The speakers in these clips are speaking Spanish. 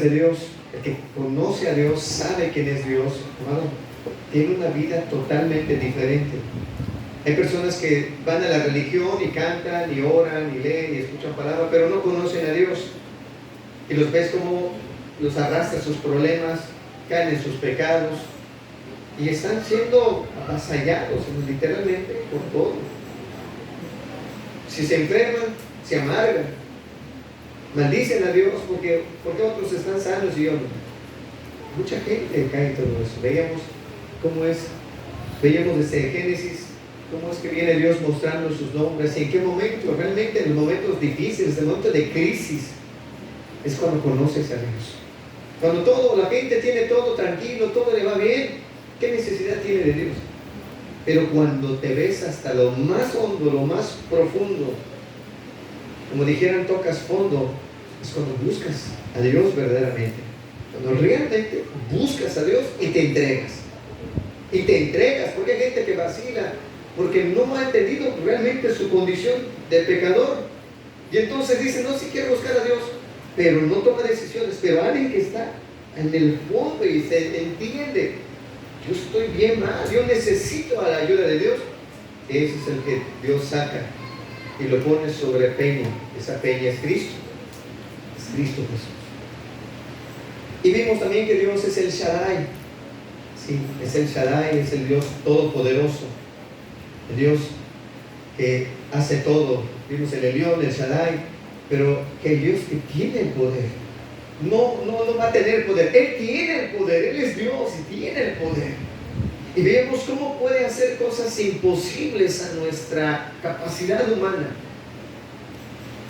de Dios, el que conoce a Dios, sabe quién es Dios, hermano, tiene una vida totalmente diferente. Hay personas que van a la religión y cantan, y oran, y leen, y escuchan palabras, pero no conocen a Dios. Y los ves como los arrastra sus problemas, caen en sus pecados, y están siendo avasallados, literalmente, por todo. Si se enferman, se amargan, maldicen a Dios porque otros están sanos y yo no. Mucha gente cae en todo eso. Veíamos desde Génesis cómo es que viene Dios mostrando sus nombres y en qué momento, realmente en los momentos difíciles, en el momento de crisis, es cuando conoces a Dios. Cuando la gente tiene todo tranquilo, todo le va bien, ¿qué necesidad tiene de Dios? Pero cuando te ves hasta lo más hondo, lo más profundo, como dijeran, tocas fondo, es cuando buscas a Dios verdaderamente. Cuando realmente buscas a Dios y te entregas. Y te entregas, porque hay gente que vacila, porque no ha entendido realmente su condición de pecador. Y entonces dice, no, sí quiero buscar a Dios, pero no toma decisiones. Pero alguien que está en el fondo y se entiende, yo estoy bien mal, yo necesito a la ayuda de Dios, ese es el que Dios saca y lo pone sobre peña. Esa peña es Cristo. Es Cristo Jesús. Y vimos también que Dios es el Shaddai. Sí, es el Shaddai, es el Dios todopoderoso, el Dios que hace todo. Vimos el Elión, el Shaddai, pero que el Dios que tiene el poder. No va a tener poder, Él tiene el poder, Él es Dios y tiene el poder. Y vemos cómo puede hacer cosas imposibles a nuestra capacidad humana.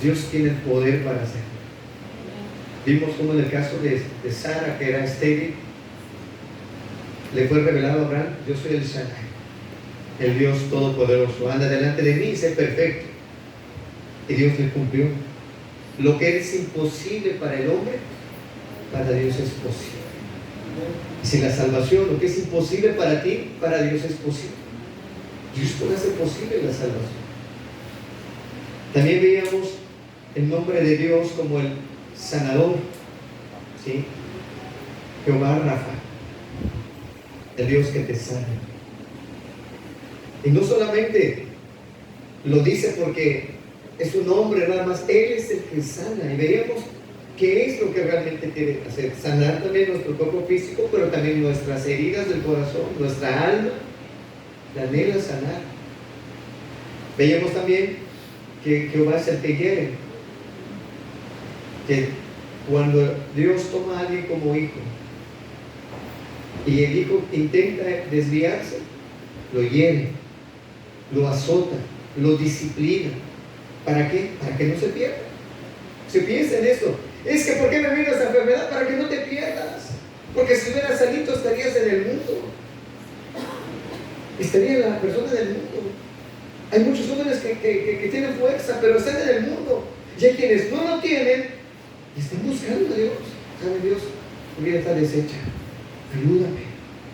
Dios tiene el poder para hacerlo. Vimos como en el caso de Sara, que era estéril, le fue revelado a Abraham, yo soy el Shaddai, el Dios todopoderoso, anda delante de mí y sé perfecto. Y Dios le cumplió. Lo que es imposible para el hombre, para Dios es posible. Y si la salvación, lo que es imposible para ti, para Dios es posible. Dios puede hacer posible la salvación. También veíamos el nombre de Dios como el sanador, ¿sí? Jehová Rafa, el Dios que te sana. Y no solamente lo dice porque es un nombre nada más, Él es el que sana. Y veíamos qué es lo que realmente quiere hacer: sanar también nuestro cuerpo físico, pero también nuestras heridas del corazón, nuestra alma la anhela sanar. Veíamos también que Jehová es el que hiere, que cuando Dios toma a alguien como hijo y el hijo intenta desviarse, lo hiere, lo azota, lo disciplina. ¿Para qué? Para que no se pierda. Se piensa en esto. Es que ¿por qué me vino esta enfermedad? Para que no te pierdas. Porque si hubieras sanito estarías en el mundo. Estaría la persona del mundo. Hay muchos jóvenes que tienen fuerza, pero están en el mundo. Y hay quienes no lo tienen y están buscando a Dios. ¿Sabe Dios? Mi vida está deshecha. Ayúdame.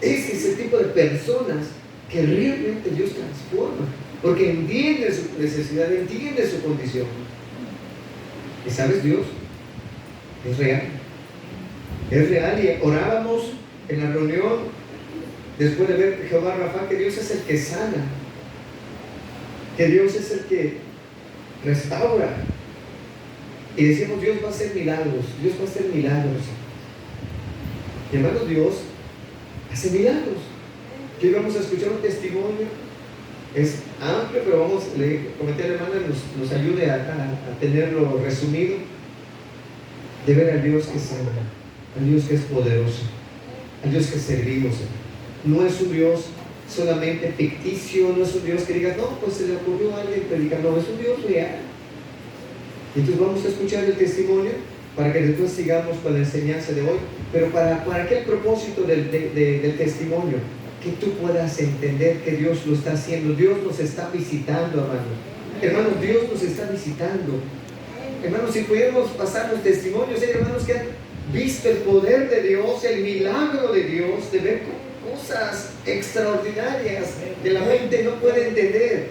Ese es el tipo de personas que realmente Dios transforma, porque entiende su necesidad, entiende su condición. ¿Y sabes? Dios es real. Es real. Y orábamos en la reunión después de ver Jehová Rafa, que Dios es el que sana, que Dios es el que restaura. Y decimos, Dios va a hacer milagros, Dios va a hacer milagros. Y hermanos, Dios hace milagros. Aquí vamos a escuchar un testimonio. Es amplio, pero le comenté a la hermana, nos ayude a tenerlo resumido, de ver al Dios que sana, al Dios que es poderoso, al Dios que servimos. No es un Dios solamente ficticio, no es un Dios que diga, no, pues se le ocurrió a alguien predicar, no, es un Dios real. Y entonces vamos a escuchar el testimonio para que después sigamos con la enseñanza de hoy. Pero ¿para qué el propósito del testimonio? Que tú puedas entender que Dios lo está haciendo. Dios nos está visitando, hermanos. Hermanos, Dios nos está visitando. Hermanos, si pudiéramos pasar los testimonios, hay hermanos que han visto el poder de Dios, el milagro de Dios, de ver cosas extraordinarias que la mente no puede entender,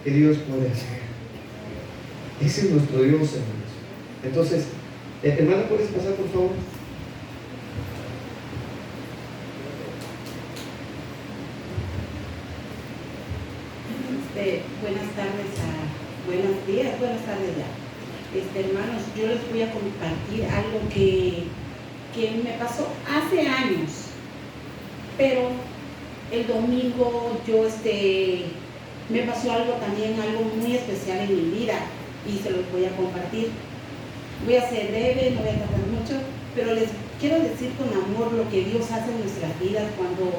que Dios puede hacer. Ese es nuestro Dios, hermanos. Entonces, hermano, ¿puedes pasar, por favor? Buenos días, buenas tardes ya. Hermanos, yo les voy a compartir algo que me pasó hace años, pero el domingo me pasó algo muy especial en mi vida y se los voy a compartir. Voy a ser breve, no voy a tardar mucho, pero les quiero decir con amor lo que Dios hace en nuestras vidas cuando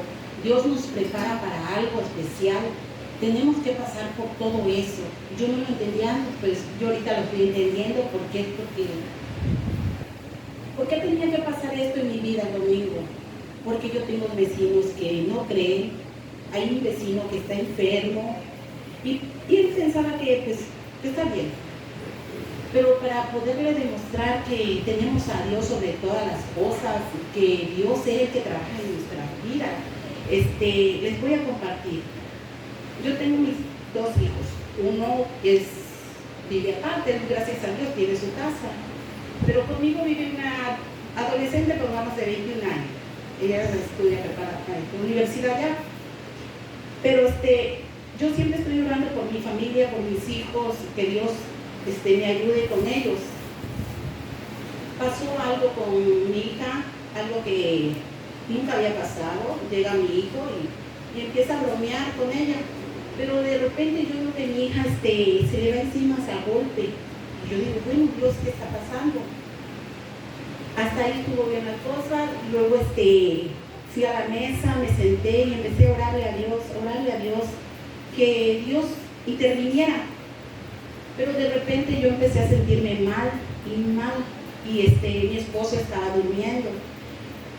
Dios nos prepara para algo especial. Tenemos que pasar por todo eso. Yo no lo entendía, pues yo ahorita lo estoy entendiendo. ¿Por qué? ¿Por qué tenía que pasar esto en mi vida el domingo? Porque yo tengo vecinos que no creen. Hay un vecino que está enfermo y él pensaba que pues está bien. Pero para poderle demostrar que tenemos a Dios sobre todas las cosas, que Dios es el que trabaja en nuestras vidas, les voy a compartir. Yo tengo mis dos hijos. Uno vive aparte, gracias a Dios, tiene su casa. Pero conmigo vive una adolescente con más de 21 años. Ella estudia preparatoria en la universidad ya. Pero yo siempre estoy orando por mi familia, por mis hijos, que Dios me ayude con ellos. Pasó algo con mi hija, algo que nunca había pasado. Llega mi hijo y empieza a bromear con ella. Pero de repente yo veo que mi hija se le va encima a golpe. Y yo digo, bueno, Dios, ¿qué está pasando? Hasta ahí estuvo bien la cosa. Luego fui a la mesa, me senté y empecé a orarle a Dios, que Dios interviniera. Pero de repente yo empecé a sentirme mal. Y mi esposo estaba durmiendo.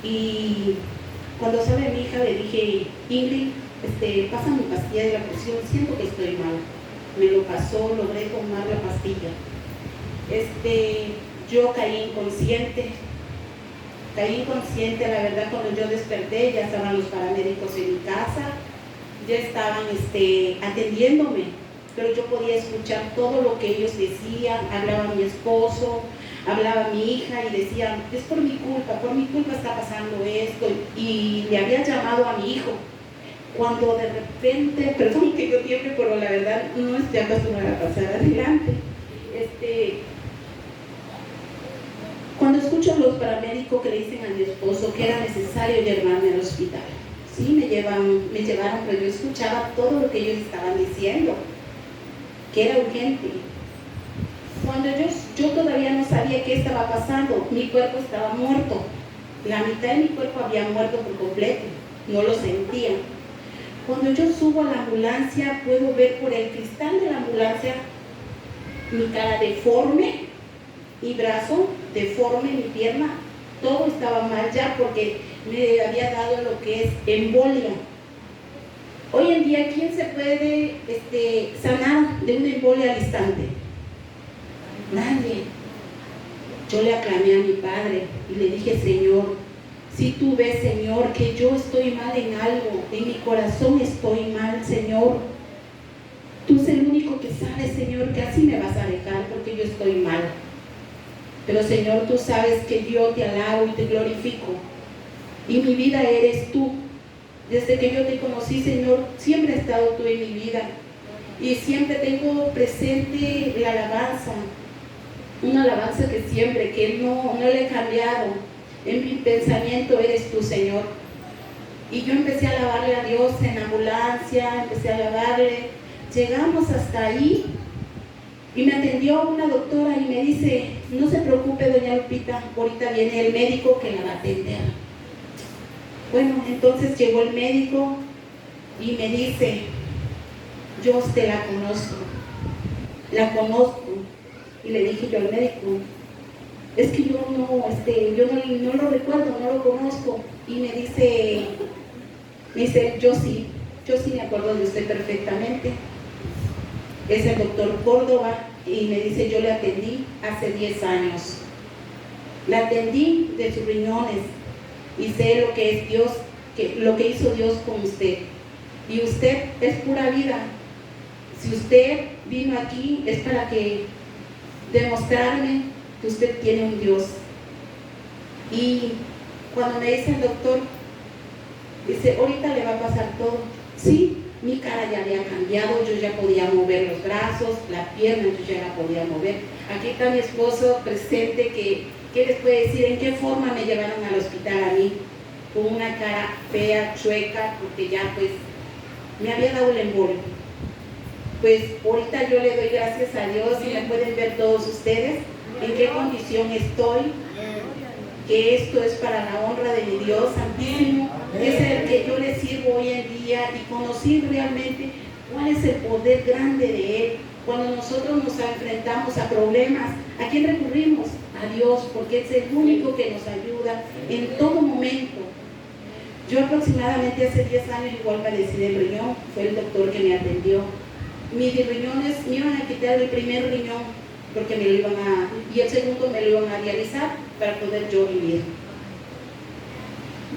Y cuando sale mi hija le dije, Ingrid, pasa mi pastilla de la presión, siento que estoy mal. Me lo pasó, logré tomar la pastilla. Yo caí inconsciente, la verdad. Cuando yo desperté ya estaban los paramédicos en mi casa, ya estaban atendiéndome, pero yo podía escuchar todo lo que ellos decían. Hablaba mi esposo, hablaba mi hija y decían, es por mi culpa está pasando esto, y le había llamado a mi hijo. Cuando de repente, perdón que yo tiemble, pero la verdad no estoy acostumbrada a pasar adelante. Cuando escucho a los paramédicos que le dicen a mi esposo que era necesario llevarme al hospital, sí, me llevaron, pero yo escuchaba todo lo que ellos estaban diciendo, que era urgente. Cuando yo todavía no sabía qué estaba pasando, mi cuerpo estaba muerto, la mitad de mi cuerpo había muerto por completo, no lo sentía. Cuando yo subo a la ambulancia, puedo ver por el cristal de la ambulancia mi cara deforme, mi brazo deforme, mi pierna, todo estaba mal ya porque me había dado lo que es embolia. Hoy en día, ¿quién se puede sanar de una embolia al instante? Nadie. Yo le aclamé a mi Padre y le dije, Señor, si tú ves, Señor, que yo estoy mal en algo, en mi corazón estoy mal, Señor, tú eres el único que sabes, Señor, que así me vas a dejar porque yo estoy mal. Pero, Señor, tú sabes que yo te alabo y te glorifico, y mi vida eres tú. Desde que yo te conocí, Señor, siempre has estado tú en mi vida, y siempre tengo presente la alabanza, una alabanza que no le he cambiado. En mi pensamiento eres tú, Señor. Y yo empecé a alabarle a Dios en ambulancia, empecé a alabarle. Llegamos hasta ahí y me atendió una doctora y me dice, no se preocupe, doña Lupita, ahorita viene el médico que la va a atender. Bueno, entonces llegó el médico y me dice, yo te la conozco. Y le dije yo al médico, es que yo no lo recuerdo, no lo conozco. Y me dice, yo sí me acuerdo de usted perfectamente. Es el doctor Córdoba. Y me dice, yo le atendí hace 10 años. La atendí de sus riñones y sé lo que es Dios, lo que hizo Dios con usted. Y usted es pura vida. Si usted vino aquí es para demostrarme que usted tiene un Dios. Y cuando me dice el doctor, dice, ahorita le va a pasar todo. Sí, mi cara ya había cambiado, yo ya podía mover los brazos, la pierna yo ya la podía mover. Aquí está mi esposo presente que les puede decir en qué forma me llevaron al hospital a mí, con una cara fea, chueca, porque ya pues me había dado el embolio. Pues ahorita yo le doy gracias a Dios y me pueden ver todos ustedes en qué condición estoy, que esto es para la honra de mi Dios Santísimo, es el que yo le sirvo hoy en día, y conocí realmente cuál es el poder grande de Él. Cuando nosotros nos enfrentamos a problemas, ¿a quién recurrimos? A Dios, porque es el único que nos ayuda en todo momento. Yo aproximadamente hace 10 años igual padecí del riñón, fue el doctor que me atendió. Mis riñones me iban a quitar el primer riñón porque me lo iban y el segundo me lo iban a dializar para poder yo vivir.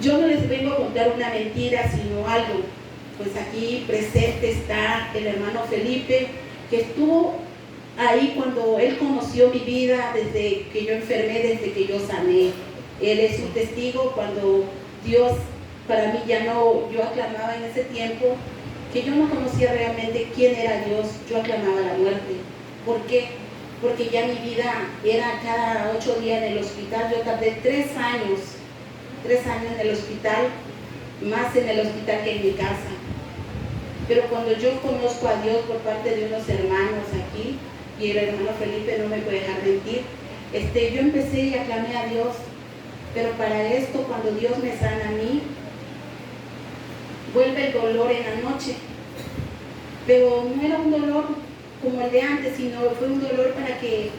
Yo no les vengo a contar una mentira, sino algo. Pues aquí presente está el hermano Felipe, que estuvo ahí cuando él conoció mi vida, desde que yo enfermé, desde que yo sané. Él es un testigo cuando Dios, para mí ya no, yo aclamaba en ese tiempo que yo no conocía realmente quién era Dios, yo aclamaba la muerte. ¿Por qué? Porque ya mi vida era cada 8 días en el hospital. Yo tardé 3 años en el hospital, más en el hospital que en mi casa. Pero cuando yo conozco a Dios por parte de unos hermanos aquí, y el hermano Felipe no me puede dejar mentir, yo empecé y aclamé a Dios. Pero para esto, cuando Dios me sana a mí, vuelve el dolor en la noche. Pero no era un dolor como el de antes, sino fue un dolor para que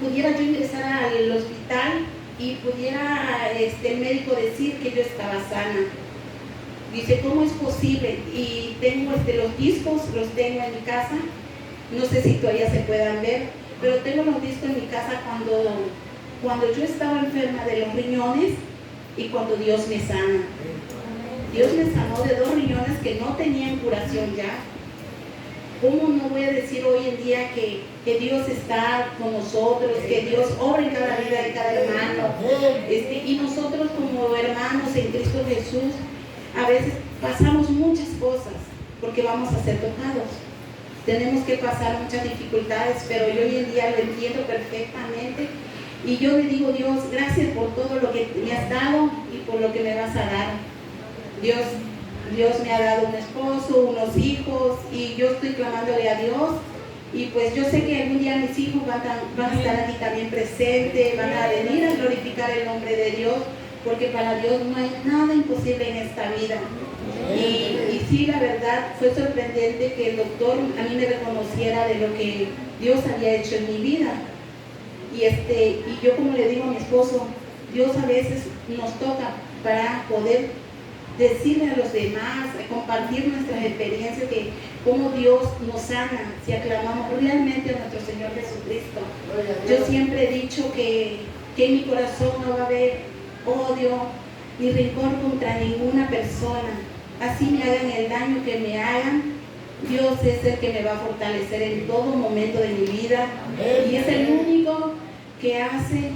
pudiera yo ingresar al hospital y pudiera el médico decir que yo estaba sana. Dice, ¿cómo es posible? Y tengo los discos, los tengo en mi casa, no sé si todavía se puedan ver, pero tengo los discos en mi casa cuando yo estaba enferma de los riñones y cuando Dios me sana. Dios me sanó de 2 riñones que no tenían curación ya. ¿Cómo no voy a decir hoy en día que Dios está con nosotros, que Dios obra en cada vida de cada hermano? Y nosotros como hermanos en Cristo Jesús, a veces pasamos muchas cosas porque vamos a ser tocados. Tenemos que pasar muchas dificultades, pero yo hoy en día lo entiendo perfectamente. Y yo le digo, Dios, gracias por todo lo que me has dado y por lo que me vas a dar. Dios me ha dado un esposo, unos hijos, y yo estoy clamándole a Dios. Y pues yo sé que algún día mis hijos van a estar aquí también presentes, van a venir a glorificar el nombre de Dios, porque para Dios no hay nada imposible en esta vida. Y sí, la verdad, fue sorprendente que el doctor a mí me reconociera de lo que Dios había hecho en mi vida. Y yo, como le digo a mi esposo, Dios a veces nos toca para poder decirle a los demás, compartir nuestras experiencias de cómo Dios nos sana si aclamamos realmente a nuestro Señor Jesucristo. Yo siempre he dicho que en mi corazón no va a haber odio ni rencor contra ninguna persona. Así me hagan el daño que me hagan, Dios es el que me va a fortalecer en todo momento de mi vida. Y es el único que hace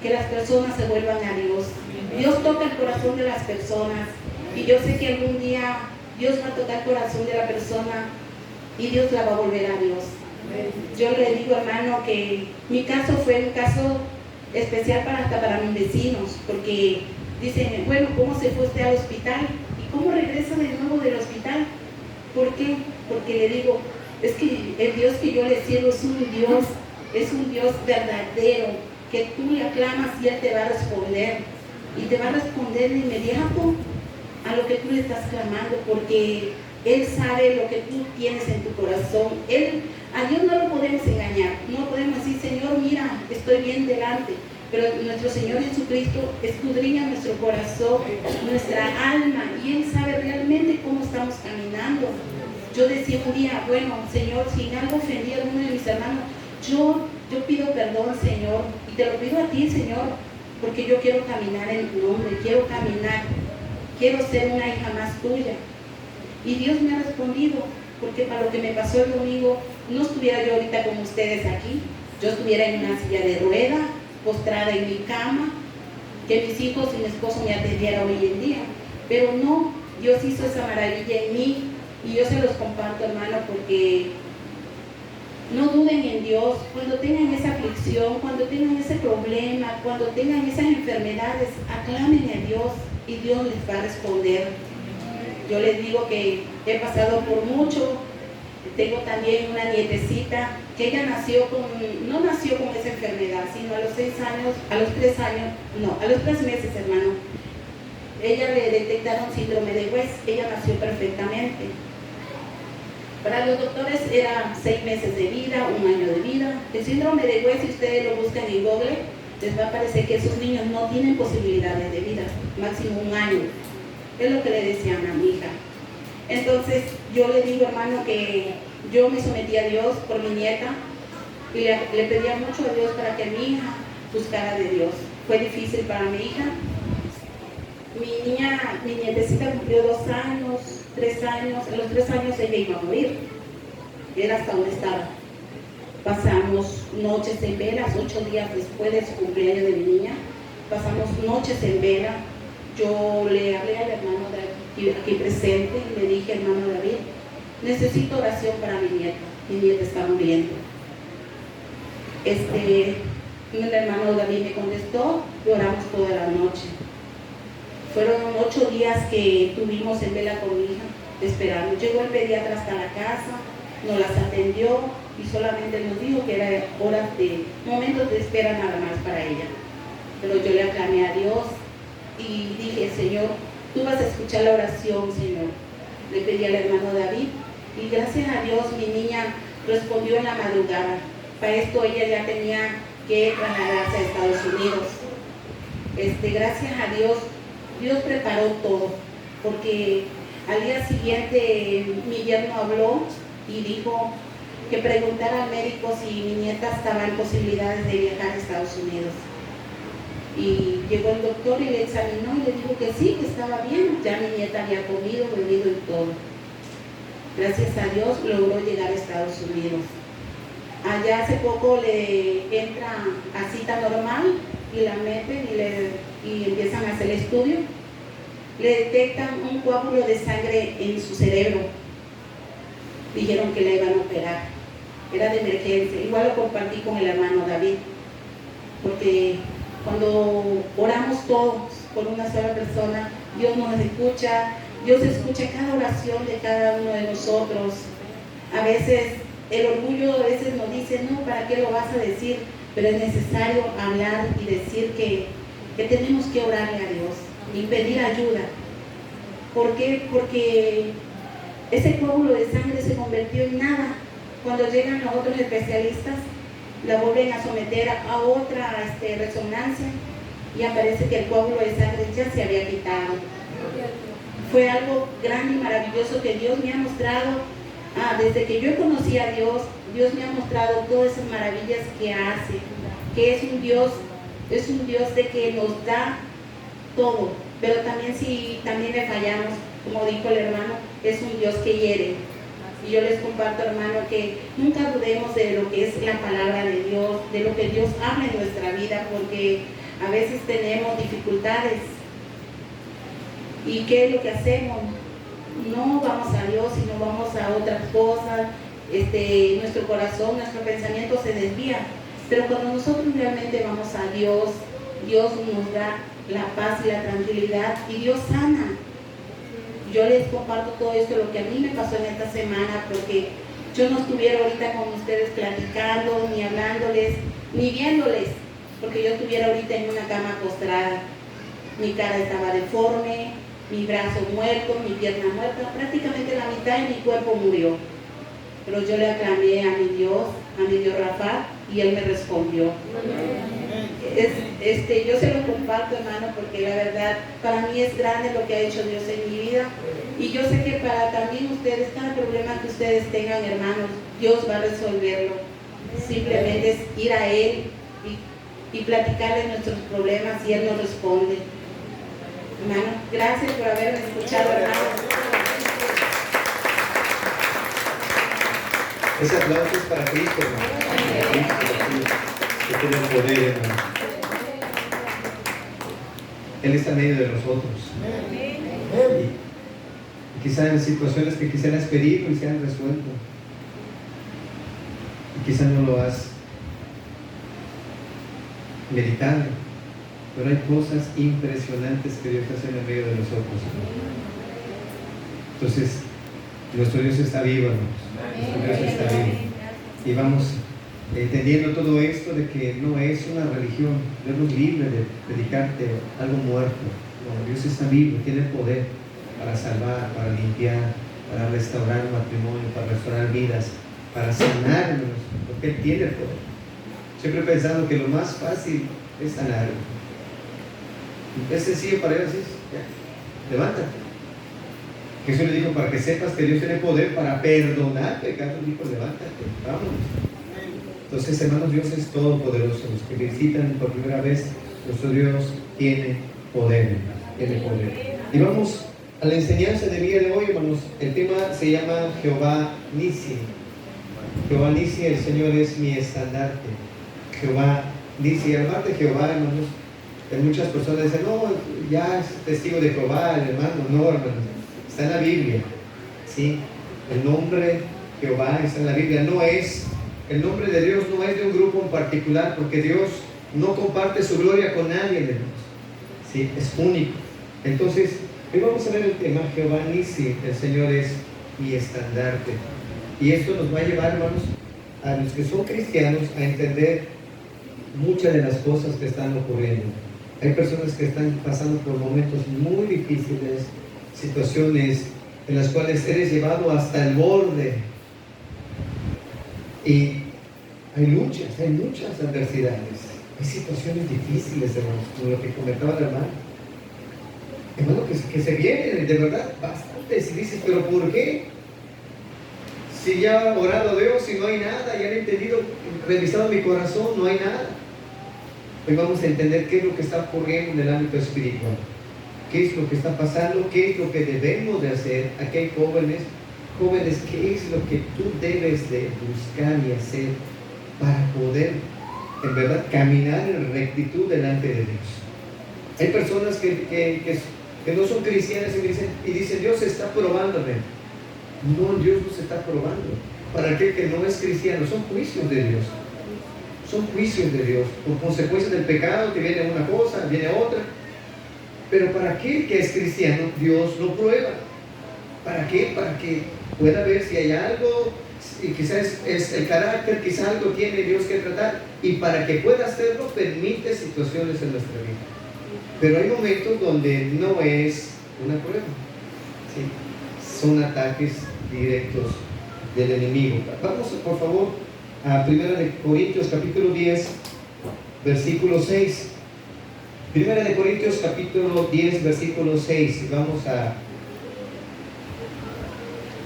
que las personas se vuelvan a Dios. Dios toca el corazón de las personas. Y yo sé que algún día Dios va a tocar el corazón de la persona y Dios la va a volver a Dios. Yo le digo, hermano, que mi caso fue un caso especial hasta para mis vecinos, porque dicen, bueno, ¿cómo se fue usted al hospital? ¿Y cómo regresa de nuevo del hospital? ¿Por qué? Porque le digo, es que el Dios que yo le sirvo es un Dios verdadero, que tú le aclamas y Él te va a responder. Y te va a responder de inmediato a lo que tú le estás clamando, porque Él sabe lo que tú tienes en tu corazón. A Dios no lo podemos engañar, no podemos decir, Señor, mira, estoy bien delante. Pero nuestro Señor Jesucristo escudriña nuestro corazón, nuestra alma, y Él sabe realmente cómo estamos caminando. Yo decía un día, bueno, Señor, si en algo ofendí a alguno de mis hermanos, yo pido perdón, Señor, y te lo pido a ti, Señor, porque yo quiero caminar en tu nombre, quiero ser una hija más tuya. Y Dios me ha respondido, porque para lo que me pasó el domingo, no estuviera yo ahorita como ustedes aquí, yo estuviera en una silla de rueda, postrada en mi cama, que mis hijos y mi esposo me atendieran hoy en día. Pero no, Dios hizo esa maravilla en mí, Y yo se los comparto, hermano, porque no duden en Dios. Cuando tengan esa aflicción, cuando tengan ese problema, cuando tengan esas enfermedades, aclamen a Dios y Dios les va a responder. Yo les digo que he pasado por mucho. Tengo también una nietecita que ella no nació con esa enfermedad, sino a los 6 años, a los 3 años, no, a los 3 meses, hermano. Ella le detectaron síndrome de West, ella nació perfectamente. Para los doctores era 6 meses de vida, 1 año de vida. El síndrome de West, si ustedes lo buscan en Google, les va a parecer que esos niños no tienen posibilidades de vida, máximo 1 año. Es lo que le decían a mi hija. Entonces, yo le digo, hermano, que yo me sometí a Dios por mi nieta y le pedía mucho a Dios para que mi hija buscara de Dios. Fue difícil para mi hija. Mi nietecita cumplió 2 años, 3 años. A los 3 años ella iba a morir. Era hasta donde estaba. Pasamos noches en velas, 8 días después de su cumpleaños de mi niña. Pasamos noches en vela. Yo le hablé al hermano aquí presente y le dije, hermano David, necesito oración para mi nieta está muriendo. El hermano David me contestó y oramos toda la noche. Fueron 8 días que tuvimos en vela con mi hija, esperando. Llegó el pediatra hasta la casa, nos las atendió y solamente nos dijo que era momentos de espera nada más para ella. Pero yo le aclamé a Dios y dije, Señor, tú vas a escuchar la oración, Señor. Le pedí al hermano David y gracias a Dios mi niña respondió en la madrugada. Para esto ella ya tenía que trasladarse a Estados Unidos. Gracias a Dios, Dios preparó todo, porque al día siguiente mi yerno habló y dijo que preguntara al médico si mi nieta estaba en posibilidades de viajar a Estados Unidos. Y llegó el doctor y le examinó y le dijo que sí, que estaba bien, ya mi nieta había comido, bebido y todo. Gracias a Dios logró llegar a Estados Unidos. Allá hace poco le entra a cita normal y la meten y empiezan a hacer el estudio. Le detectan un coágulo de sangre en su cerebro. Dijeron que la iban a operar. Era de emergencia. Igual lo compartí con el hermano David, porque cuando oramos todos por una sola persona, Dios nos escucha, Dios escucha cada oración de cada uno de nosotros. A veces el orgullo nos dice, no, ¿para qué lo vas a decir? Pero es necesario hablar y decir que tenemos que orarle a Dios y pedir ayuda. ¿Por qué? Porque ese coágulo de sangre se convirtió en nada. Cuando llegan los otros especialistas, la vuelven a someter a otra resonancia y aparece que el coágulo de sangre ya se había quitado. Fue algo grande y maravilloso que Dios me ha mostrado. Desde que yo conocí a Dios, Dios me ha mostrado todas esas maravillas que hace, que es un Dios de que nos da todo, pero también si también le fallamos, como dijo el hermano, es un Dios que hiere. Y yo les comparto, hermano, que nunca dudemos de lo que es la palabra de Dios, de lo que Dios habla en nuestra vida, porque a veces tenemos dificultades. ¿Y qué es lo que hacemos? No vamos a Dios, sino vamos a otras cosas. Nuestro corazón, nuestro pensamiento se desvía. Pero cuando nosotros realmente vamos a Dios, Dios nos da la paz y la tranquilidad y Dios sana. Yo les comparto todo esto, lo que a mí me pasó en esta semana, porque yo no estuviera ahorita con ustedes platicando, ni hablándoles, ni viéndoles, porque yo estuviera ahorita en una cama postrada. Mi cara estaba deforme, mi brazo muerto, mi pierna muerta, prácticamente la mitad de mi cuerpo murió. Pero yo le aclamé a mi Dios Rafa, y Él me respondió. Yo se lo comparto, hermano, porque la verdad para mí es grande lo que ha hecho Dios en mi vida, y yo sé que para también ustedes, cada problema que ustedes tengan, hermanos, Dios va a resolverlo. Simplemente es ir a Él y platicarle nuestros problemas y Él nos responde. Hermano, gracias por haberme escuchado, hermano. Ese aplauso es para Cristo, hermano. Que tiene el poder, hermano. Él está en medio de nosotros. Y quizá en situaciones que quizá has pedido y se han resuelto. Y quizá no lo has meditado. Pero hay cosas impresionantes que Dios hace en medio de nosotros. Entonces, nuestro Dios está vivo, hermanos. Nuestro Dios está vivo. Y vamos entendiendo todo esto de que no es una religión. Dios nos libre de predicarte algo muerto. No, Dios está vivo, tiene poder para salvar, para limpiar, para restaurar un matrimonio, para restaurar vidas, para sanarnos, porque Él tiene poder. Siempre he pensado que lo más fácil es sanar. Es sencillo para Él, así, ya, levántate. Jesús le dijo, para que sepas que Dios tiene poder para perdonar pecados, dijo, levántate, vámonos. Entonces, hermanos, Dios es todopoderoso. Los que visitan por primera vez, nuestro Dios tiene poder, tiene poder. Y vamos a la enseñanza del día de hoy, hermanos. El tema se llama Jehová Nissi. Jehová Nissi, el Señor es mi estandarte. Jehová Nissi, hablar de Jehová, hermanos. Muchas personas dicen, no, ya es testigo de Jehová, el hermano. No, hermanos. Está en la Biblia, ¿sí? El nombre Jehová está en la Biblia. No es, el nombre de Dios no es de un grupo en particular, porque Dios no comparte su gloria con nadie, hermanos, ¿sí? Es único. Entonces, hoy vamos a ver el tema Jehová Nissi, el Señor es mi estandarte. Y esto nos va a llevar, hermanos, a los que son cristianos a entender muchas de las cosas que están ocurriendo. Hay personas que están pasando por momentos muy difíciles, situaciones en las cuales eres llevado hasta el borde, y hay muchas adversidades, hay situaciones difíciles, hermanos, como lo que comentaba el hermano, que se vienen de verdad bastantes, y dices, pero ¿por qué? Si ya he orado a Dios y no hay nada, ya he entendido, revisado mi corazón, no hay nada. Hoy vamos a entender qué es lo que está ocurriendo en el ámbito espiritual. ¿Qué es lo que está pasando? ¿Qué es lo que debemos de hacer? Aquí hay jóvenes, ¿qué es lo que tú debes de buscar y hacer para poder, en verdad, caminar en rectitud delante de Dios? Hay personas que no son cristianas y dicen, Dios está probándome. No, Dios no se está probando. Para aquel que no es cristiano, son juicios de Dios. Son juicios de Dios. Por consecuencia del pecado, que viene una cosa, viene otra. Pero para aquel que es cristiano, Dios lo prueba. ¿Para qué? Para que pueda ver si hay algo, y quizás es el carácter, quizás algo tiene Dios que tratar, y para que pueda hacerlo, permite situaciones en nuestra vida. Pero hay momentos donde no es una prueba, ¿sí? Son ataques directos del enemigo. Vamos, por favor, a 1 Corintios capítulo 10, versículo 6. 1 Corintios capítulo 10, versículo 6. Vamos a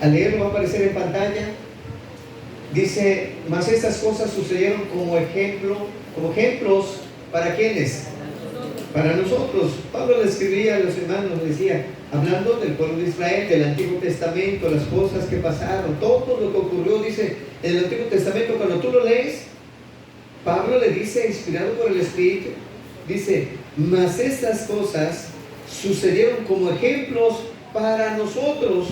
leerlo, va a aparecer en pantalla. Dice, mas estas cosas sucedieron como ejemplos, ¿para quiénes? Para nosotros. Pablo le escribía a los hermanos, decía, hablando del pueblo de Israel, del Antiguo Testamento, las cosas que pasaron, todo lo que ocurrió, dice, en el Antiguo Testamento, cuando tú lo lees, Pablo le dice, inspirado por el Espíritu, dice, mas estas cosas sucedieron como ejemplos para nosotros,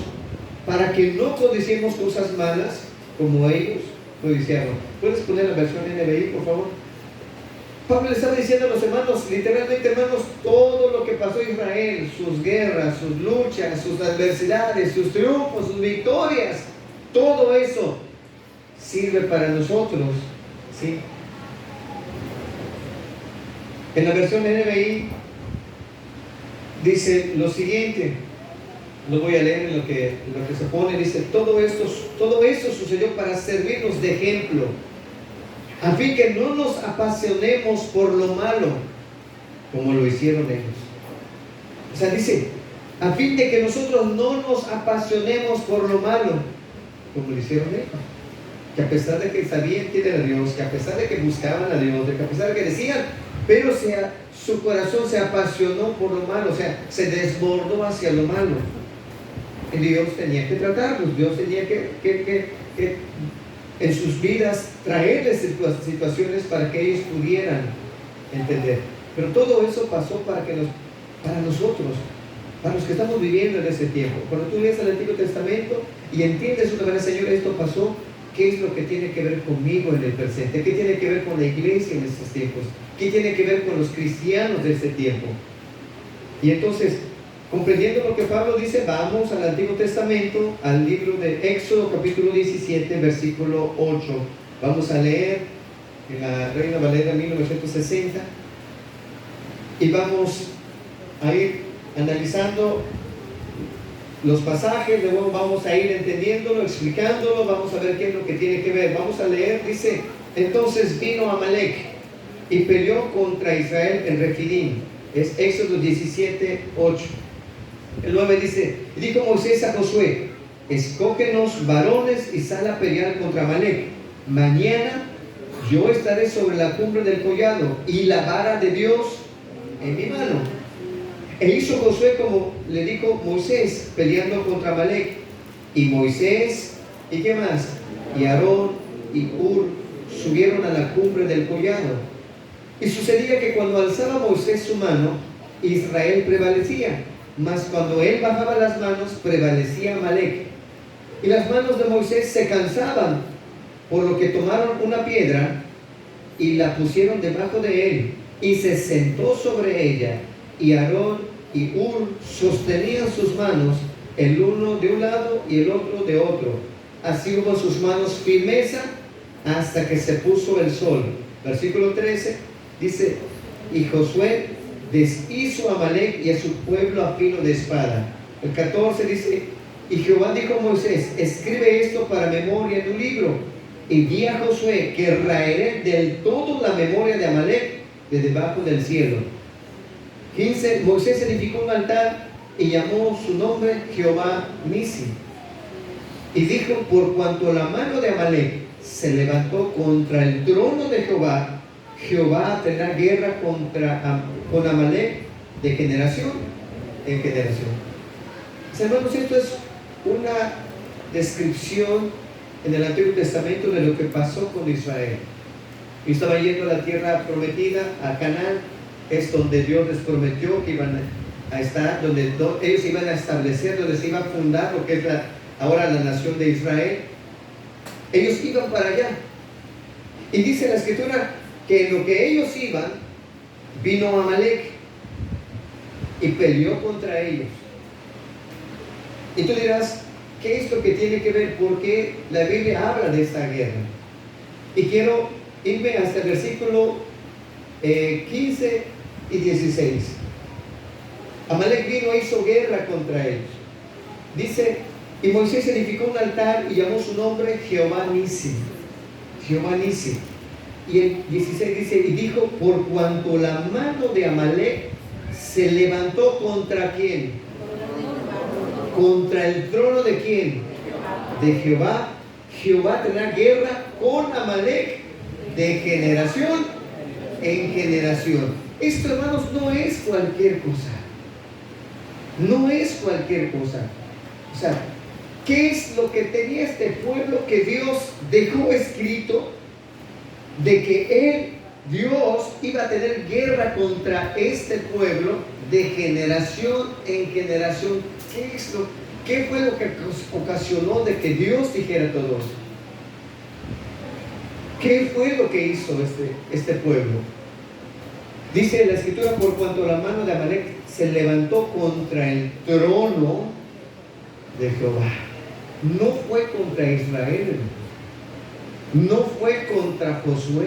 para que no codiciemos cosas malas como ellos codiciaron. ¿Puedes poner la versión NBI, por favor? Pablo le estaba diciendo a los hermanos, literalmente, hermanos, todo lo que pasó en Israel, sus guerras, sus luchas, sus adversidades, sus triunfos, sus victorias, todo eso sirve para nosotros, ¿sí? En la versión NBI dice lo siguiente, lo voy a leer en lo que se pone, dice, todo esto sucedió para servirnos de ejemplo, a fin que no nos apasionemos por lo malo, como lo hicieron ellos. O sea, dice, a fin de que nosotros no nos apasionemos por lo malo, como lo hicieron ellos. Que a pesar de que sabían quién era Dios, que a pesar de que buscaban a Dios, que a pesar de que decían, pero su corazón se apasionó por lo malo, o sea, se desbordó hacia lo malo. Y Dios tenía que tratarlos, Dios tenía que en sus vidas traerles situaciones para que ellos pudieran entender. Pero todo eso pasó para nosotros. para los que estamos viviendo en ese tiempo. Cuando tú lees el Antiguo Testamento y entiendes una vez, Señor, esto pasó, ¿qué es lo que tiene que ver conmigo en el presente? ¿Qué tiene que ver con la iglesia en estos tiempos? ¿Qué tiene que ver con los cristianos de este tiempo? Y entonces, comprendiendo lo que Pablo dice, vamos al Antiguo Testamento, al libro de Éxodo, capítulo 17, versículo 8. Vamos a leer en la Reina Valera 1960 y vamos a ir analizando los pasajes, luego vamos a ir entendiéndolo, explicándolo, vamos a ver qué es lo que tiene que ver. Vamos a leer, dice: entonces vino Amalek y peleó contra Israel en Refidim. Es Éxodo 17, 8. El 9 dice: y dijo Moisés a Josué: escógenos varones y sal a pelear contra Amalek. Mañana yo estaré sobre la cumbre del collado y la vara de Dios en mi mano. E hizo Josué como le dijo Moisés, peleando contra Amalek. Y Moisés, ¿y qué más? Y Aarón y Hur subieron a la cumbre del collado. Y sucedía que cuando alzaba Moisés su mano, Israel prevalecía, mas cuando él bajaba las manos, prevalecía Amalek. Y las manos de Moisés se cansaban, por lo que tomaron una piedra y la pusieron debajo de él, y se sentó sobre ella. Y Aarón y Hur sostenían sus manos, el uno de un lado y el otro de otro. Así hubo en sus manos firmeza hasta que se puso el sol. Versículo 13 dice: y Josué deshizo a Amalek y a su pueblo a filo de espada. El 14 dice: y Jehová dijo a Moisés: escribe esto para memoria en un libro, y di a Josué que raeré del todo la memoria de Amalek de debajo del cielo. 15. Moisés edificó un altar y llamó su nombre Jehová Nisi. Y dijo: por cuanto la mano de Amalek se levantó contra el trono de Jehová, Jehová tendrá guerra con Amalek de generación en generación. Hermanos, esto es una descripción en el Antiguo Testamento de lo que pasó con Israel. Y estaba yendo a la tierra prometida, a Canaán. Es donde Dios les prometió que iban a estar, donde ellos iban a establecer, donde se iba a fundar lo que es ahora la nación de Israel. Ellos iban para allá. Y dice la Escritura que en lo que ellos iban, vino Amalek y peleó contra ellos. Y tú dirás: ¿qué es lo que tiene que ver? ¿Por qué la Biblia habla de esta guerra? Y quiero irme hasta el versículo 15 y 16. Amalek vino e hizo guerra contra ellos. Dice: y Moisés edificó un altar y llamó su nombre Jehová Nisi. Jehová Nisi. Y el 16 dice: y dijo: por cuanto la mano de Amalek se levantó contra ¿quién? Contra el trono de ¿quién? De Jehová. Jehová tendrá guerra con Amalek de generación en generación. Esto, hermanos, no es cualquier cosa. No es cualquier cosa. O sea, ¿qué es lo que tenía este pueblo que Dios dejó escrito? De que Dios iba a tener guerra contra este pueblo de generación en generación. ¿Qué fue lo que ocasionó de que Dios dijera todo eso? ¿Qué fue lo que hizo este pueblo? Dice la Escritura: por cuanto la mano de Amalek se levantó contra el trono de Jehová. No fue contra Israel, no fue contra Josué,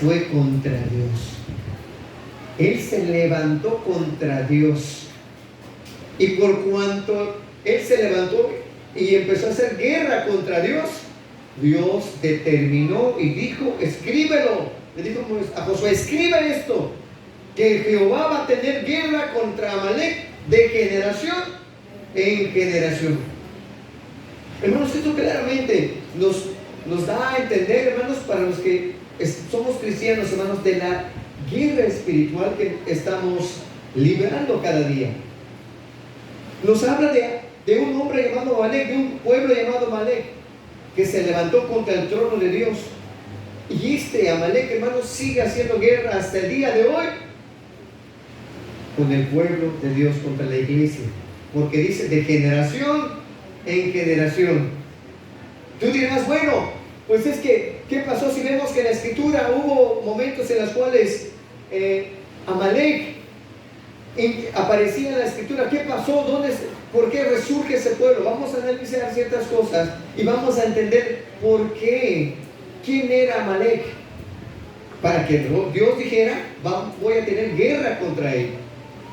fue contra Dios. Él se levantó contra Dios. Y por cuanto él se levantó y empezó a hacer guerra contra Dios, Dios determinó y dijo: escríbelo. Le dijo a Josué: escribe esto, que Jehová va a tener guerra contra Amalek de generación en generación. Hermanos, esto claramente nos da a entender, hermanos, para los que somos cristianos, hermanos, de la guerra espiritual que estamos librando cada día. Nos habla de un hombre llamado Amalek, de un pueblo llamado Amalek, que se levantó contra el trono de Dios. Y este Amalek, hermanos, sigue haciendo guerra hasta el día de hoy con el pueblo de Dios, contra la iglesia. Porque dice de generación en generación. Tú dirás, bueno, pues es que, ¿qué pasó si vemos que en la escritura hubo momentos en los cuales Amalek aparecía en la escritura? ¿Qué pasó? ¿Por qué resurge ese pueblo? Vamos a analizar ciertas cosas y vamos a entender por qué, quién era Amalek, para que Dios dijera, voy a tener guerra contra él.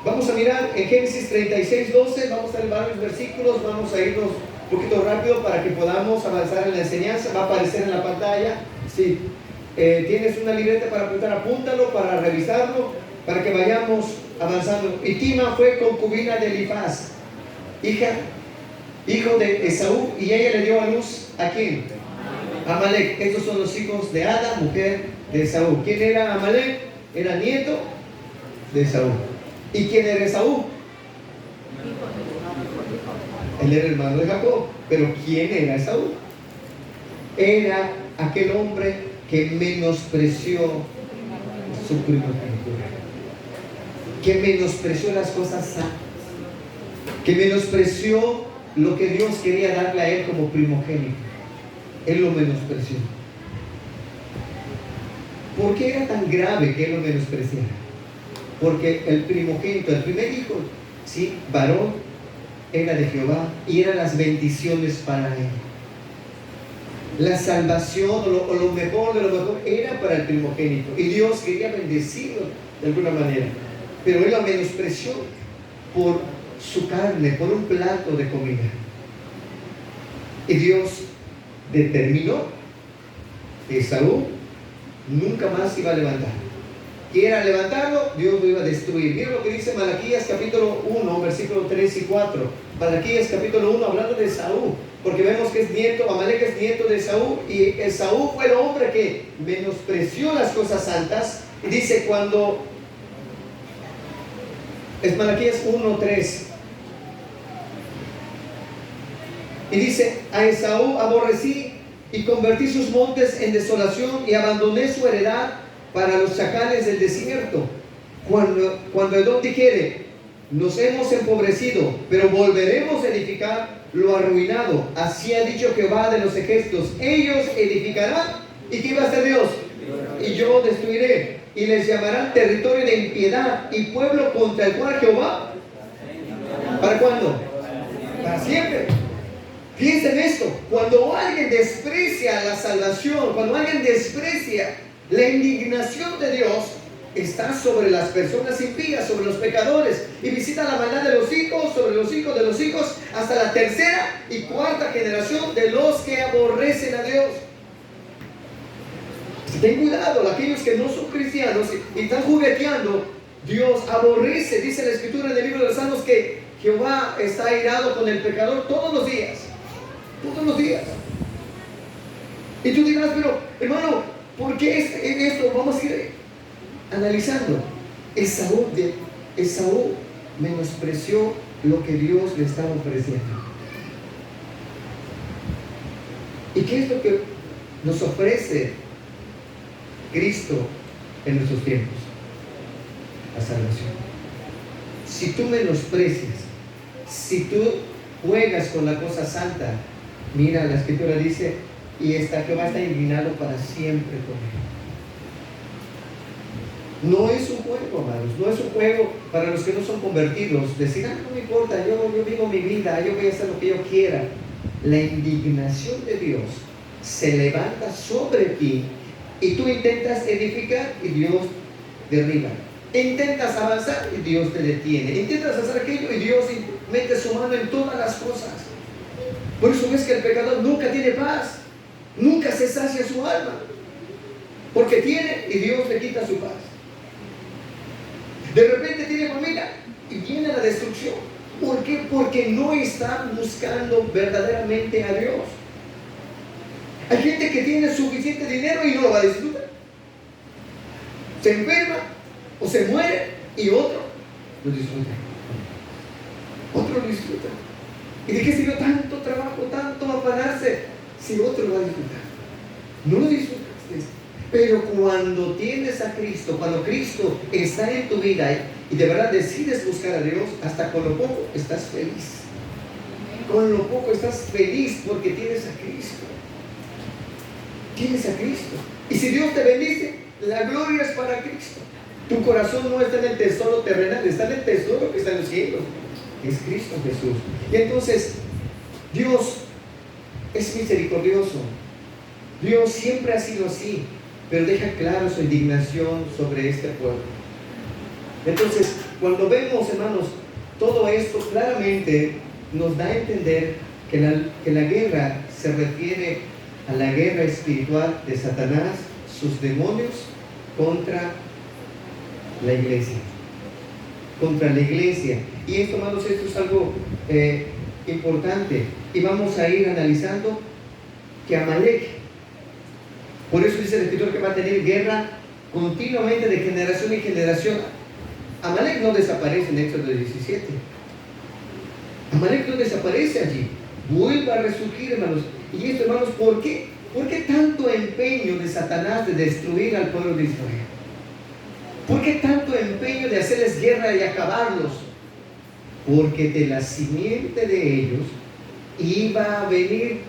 Vamos a mirar en Génesis 36:12, vamos a leer varios versículos, vamos a irnos un poquito rápido para que podamos avanzar en la enseñanza. Va a aparecer en la pantalla. Si tienes una libreta para apuntar, apúntalo para revisarlo, para que vayamos avanzando. Y Tima fue concubina de Elifaz, hijo de Esaú, y ella le dio a luz ¿a quién? Amalek. Estos son los hijos de Ada, mujer de Esaú. ¿Quién era Amalek? Era nieto de Esaú. ¿Y quién era Esaú? Él era hermano de Jacob. Pero ¿quién era Esaú? Era aquel hombre que menospreció su primogenitura, que menospreció las cosas santas, que menospreció lo que Dios quería darle a él como primogénito. Él lo menospreció. ¿Por qué era tan grave que él lo menospreciara? Porque el primogénito, el primer hijo, ¿sí?, varón, era de Jehová y eran las bendiciones para él. La salvación o lo mejor de lo mejor era para el primogénito y Dios quería bendecirlo de alguna manera, pero él lo menospreció por su carne, por un plato de comida. Y Dios determinó que Esaú nunca más iba a levantar. Quiera levantarlo, Dios lo iba a destruir. Miren lo que dice Malaquías capítulo 1, versículo 3 y 4. Malaquías capítulo 1, hablando de Esaú, porque vemos que es nieto, Amalek es nieto de Esaú, y Esaú fue el hombre que menospreció las cosas santas. Y dice cuando, es Malaquías 1, 3. Y dice, a Esaú aborrecí y convertí sus montes en desolación y abandoné su heredad para los chacales del desierto. Cuando Edom dijere, nos hemos empobrecido, pero volveremos a edificar lo arruinado, así ha dicho Jehová de los ejércitos, ellos edificarán, ¿y qué va a hacer Dios? Y yo destruiré, y les llamarán territorio de impiedad y pueblo contra el cual Jehová, ¿para cuándo? Para siempre. Piensen esto, cuando alguien desprecia la salvación, cuando alguien desprecia la indignación de Dios, está sobre las personas impías, sobre los pecadores, y visita la maldad de los hijos, sobre los hijos de los hijos, hasta la tercera y cuarta generación de los que aborrecen a Dios. Ten cuidado, aquellos que no son cristianos y están jugueteando, Dios aborrece, dice la escritura en el libro de los Salmos, que Jehová está airado con el pecador todos los días. Todos los días. Y tú dirás, pero hermano, ¿por qué esto? Vamos a ir analizando. Esaú menospreció lo que Dios le estaba ofreciendo. ¿Y qué es lo que nos ofrece Cristo en nuestros tiempos? La salvación. Si tú menosprecias, si tú juegas con la cosa santa, mira, la escritura dice, y Jehová está indignado para siempre con él. No es un juego, amados, no es un juego para los que no son convertidos, decir, no me importa, yo vivo mi vida, yo voy a hacer lo que yo quiera. La indignación de Dios se levanta sobre ti y tú intentas edificar y Dios derriba. Intentas avanzar y Dios te detiene. Intentas hacer aquello y Dios mete su mano en todas las cosas. Por eso ves que el pecador nunca tiene paz, nunca se sacia su alma, porque tiene y Dios le quita su paz. De repente tiene familia y viene la destrucción. ¿Por qué? Porque no está buscando verdaderamente a Dios. Hay gente que tiene suficiente dinero y no lo va a disfrutar. Se enferma o se muere y otro lo disfruta. Otro lo disfruta. ¿Y de qué sirvió tanto trabajo, tanto afanarse si otro lo va a disfrutar? No lo disfrutaste. Pero cuando tienes a Cristo, cuando Cristo está en tu vida y de verdad decides buscar a Dios, hasta con lo poco estás feliz. Con lo poco estás feliz porque tienes a Cristo. Tienes a Cristo. Y si Dios te bendice, la gloria es para Cristo. Tu corazón no está en el tesoro terrenal, está en el tesoro que está en los cielos, que es Cristo Jesús. Y entonces, Dios es misericordioso. Dios siempre ha sido así, pero deja claro su indignación sobre este pueblo. Entonces, cuando vemos, hermanos, todo esto claramente nos da a entender que la guerra se refiere a la guerra espiritual de Satanás, sus demonios, contra la iglesia. Contra la iglesia. Y esto, hermanos, esto es algo importante. Y vamos a ir analizando que Amalek, por eso dice el escritor que va a tener guerra continuamente de generación en generación. Amalek no desaparece en Éxodo 17. Amalek no desaparece allí. Vuelve a resurgir, hermanos. Y esto, hermanos, ¿por qué? ¿Por qué tanto empeño de Satanás de destruir al pueblo de Israel? ¿Por qué tanto empeño de hacerles guerra y acabarlos? Porque de la simiente de ellos iba a venir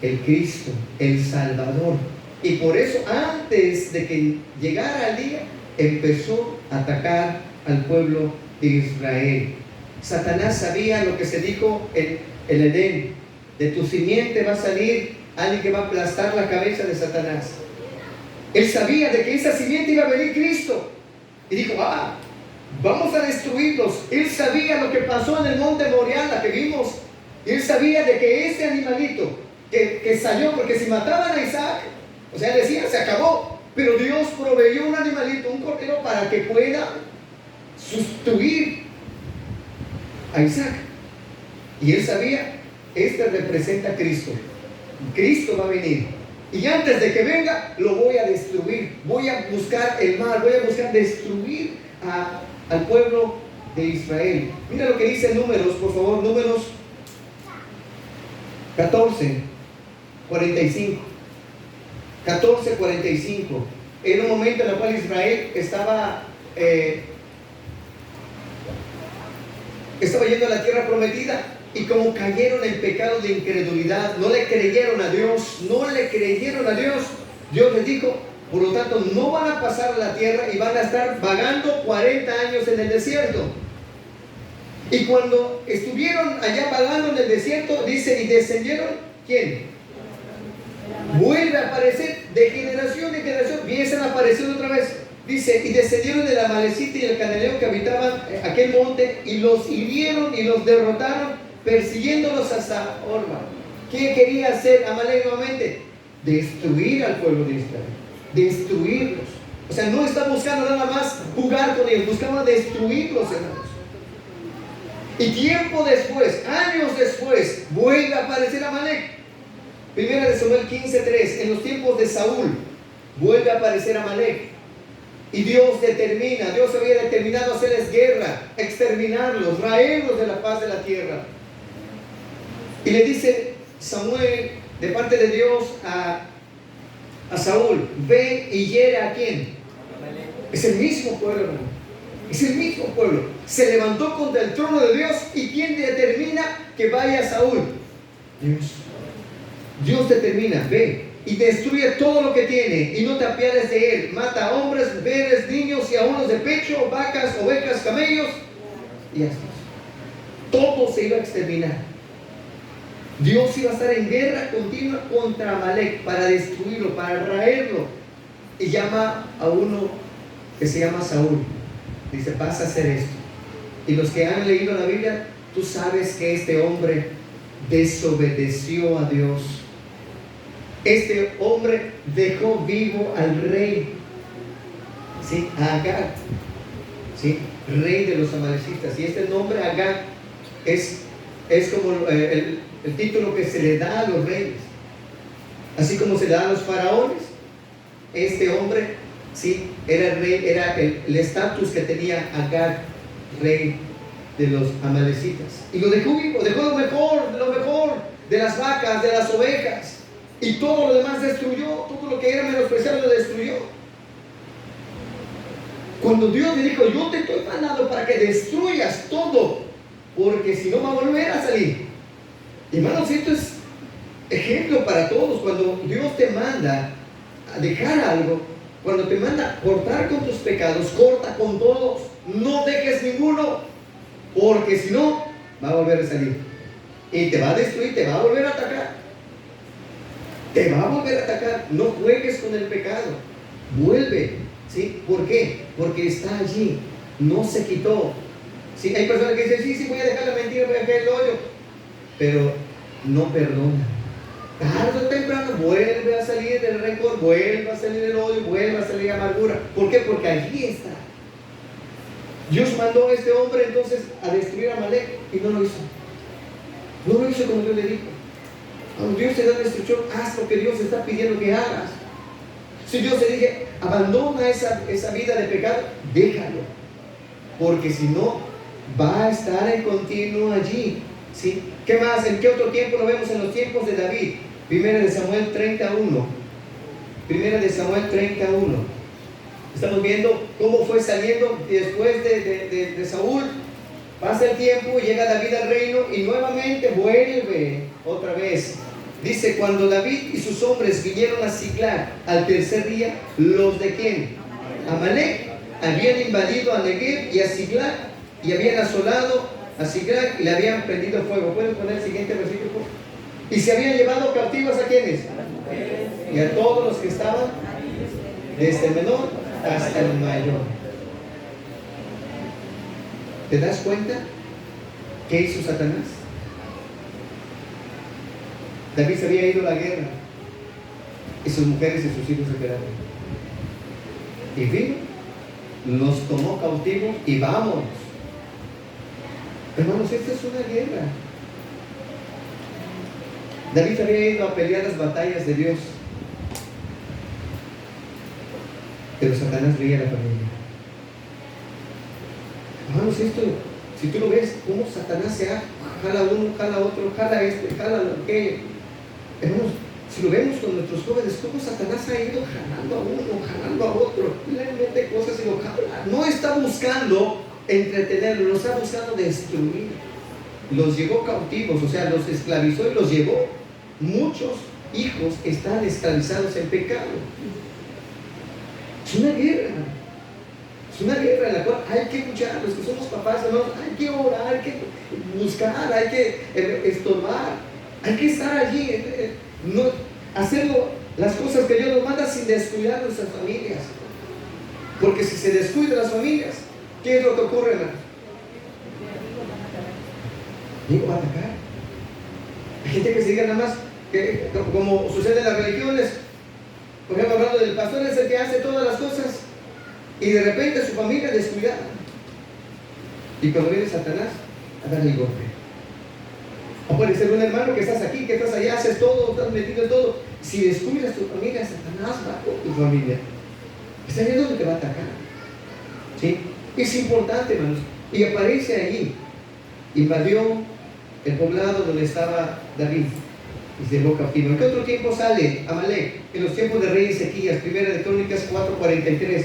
el Cristo, el Salvador. Y por eso, antes de que llegara el día, empezó a atacar al pueblo de Israel. Satanás sabía lo que se dijo en el Edén: de tu simiente va a salir alguien que va a aplastar la cabeza de Satanás. Él sabía de que esa simiente iba a venir Cristo. Y dijo, vamos a destruirlos. Él sabía lo que pasó en el monte Moriah, que vimos. Él sabía de que ese animalito que salió, porque si mataban a Isaac, o sea, decían, se acabó. Pero Dios proveyó un animalito, un cordero, para que pueda sustituir a Isaac. Y él sabía, este representa a Cristo. Cristo va a venir. Y antes de que venga, lo voy a destruir. Voy a buscar el mal, voy a buscar destruir al pueblo de Israel. Mira lo que dice Números, por favor, Números 14:45. 14:45. Era un momento en el cual Israel estaba yendo a la tierra prometida, y como cayeron en pecado de incredulidad, no le creyeron a Dios, Dios les dijo, por lo tanto no van a pasar a la tierra y van a estar vagando 40 años en el desierto. Y cuando estuvieron allá vagando en el desierto, dice, y descendieron, ¿quién? Vuelve a aparecer de generación en generación, empiezan a aparecer otra vez. Dice, y descendieron del Amalecita y el Cananeo que habitaban aquel monte, y los hirieron y los derrotaron, persiguiéndolos hasta Orma. ¿Qué quería hacer Amalek nuevamente? Destruir al pueblo de Israel, destruirlos. O sea, no está buscando nada más jugar con ellos, buscaba destruirlos, hermanos. Y tiempo después, años después, vuelve a aparecer Amalek. Primera de Samuel 15:3, en los tiempos de Saúl, vuelve a aparecer Amalek. Y Dios había determinado hacerles guerra, exterminarlos, raerlos de la faz de la tierra. Y le dice Samuel, de parte de Dios, a Saúl, ve y hiere a quién. Es el mismo pueblo, hermano. Es el mismo pueblo. Se levantó contra el trono de Dios. ¿Y quién determina que vaya Saúl? Dios. Dios determina, ve y destruye todo lo que tiene, y no te apiades de él. Mata a hombres, mujeres, niños y a unos de pecho, vacas, ovejas, camellos y asnos. Todo se iba a exterminar. Dios iba a estar en guerra continua contra Amalek para destruirlo, para raerlo. Y llama a uno que se llama Saúl. Dice, vas a hacer esto. Y los que han leído la Biblia, tú sabes que este hombre desobedeció a Dios. Este hombre dejó vivo al rey, ¿sí? Agag, ¿sí? Rey de los amalecitas. Y este nombre Agag es como el título que se le da a los reyes, así como se le da a los faraones. Este hombre, ¿sí? Era el rey, era el estatus que tenía Agag, rey de los amalecitas. Y lo dejó vivo, dejó lo mejor de las vacas, de las ovejas. Y todo lo demás destruyó, todo lo que era menospreciado lo destruyó. Cuando Dios le dijo, yo te estoy mandando para que destruyas todo, porque si no va a volver a salir. Hermanos, esto es ejemplo para todos. Cuando Dios te manda a dejar algo, cuando te manda a cortar con tus pecados, corta con todos, no dejes ninguno, porque si no, va a volver a salir. Y te va a destruir, te va a volver a atacar. Te va a volver a atacar. No juegues con el pecado. Vuelve. ¿Sí? ¿Por qué? Porque está allí. No se quitó. ¿Sí? Hay personas que dicen, sí, voy a dejar la mentira, voy a dejar el hoyo. Pero no perdona. Tarde o temprano vuelve a salir el rencor, vuelve a salir el odio, vuelve a salir la amargura. ¿Por qué? Porque allí está. Dios mandó a este hombre entonces a destruir a Amalek y no lo hizo. No lo hizo como Dios le dijo. Cuando Dios te da la instrucción, haz lo que Dios está pidiendo que hagas. Si Dios te dice, abandona esa vida de pecado, déjalo. Porque si no, va a estar en continuo allí. ¿Sí? ¿Qué más? ¿En qué otro tiempo lo vemos? En los tiempos de David. Primera de Samuel 31. Primera de Samuel 31. Estamos viendo cómo fue saliendo después de Saúl. Pasa el tiempo, llega David al reino y nuevamente vuelve otra vez. Dice, cuando David y sus hombres vinieron a Siclag al tercer día, ¿los de quién? Amalek habían invadido a Negev y a Siclag y habían asolado a Siclag y le habían prendido fuego. ¿Pueden poner el siguiente versículo? Y se habían llevado cautivos a quienes y a todos los que estaban, desde el menor hasta el mayor. ¿Te das cuenta qué hizo Satanás? David se había ido a la guerra y sus mujeres y sus hijos se quedaron. Y vino, los tomó cautivos y vámonos. Hermanos, esta es una guerra. David había ido a pelear las batallas de Dios, pero Satanás veía a la familia. Hermanos, esto, si tú lo ves, cómo Satanás se jala uno, jala otro, jala este, jala aquello. Hermanos, si lo vemos con nuestros jóvenes, cómo Satanás ha ido jalando a uno, jalando a otro, le mete cosas y lo jala. No está buscando entretenerlos, lo está buscando destruir. Los llevó cautivos, o sea, los esclavizó y los llevó. Muchos hijos están esclavizados en pecado. Es una guerra. Es una guerra en la cual hay que luchar. Los que somos papás, hermanos, hay que orar, hay que buscar, hay que estorbar. Hay que estar allí, no, hacerlo, las cosas que Dios nos manda sin descuidar nuestras familias. Porque si se descuidan las familias, ¿qué es lo que ocurre, hermano? Digo, va a atacar. Hay gente que se diga nada más, que, como sucede en las religiones, por ejemplo, hablando del pastor, es el que hace todas las cosas y de repente su familia descuidada. Y cuando viene Satanás, a darle el golpe. O puede ser un hermano que estás aquí, que estás allá, haces todo, estás metido en todo. Si descuidas tu familia, Satanás va con tu familia. Es ahí donde te va a atacar. ¿Sí? Es importante, hermanos. Y aparece allí. Invadió el poblado donde estaba David y se llevó cautivo. ¿En qué otro tiempo sale Amalek? En los tiempos de rey Ezequías. Primera de Crónicas 4:43.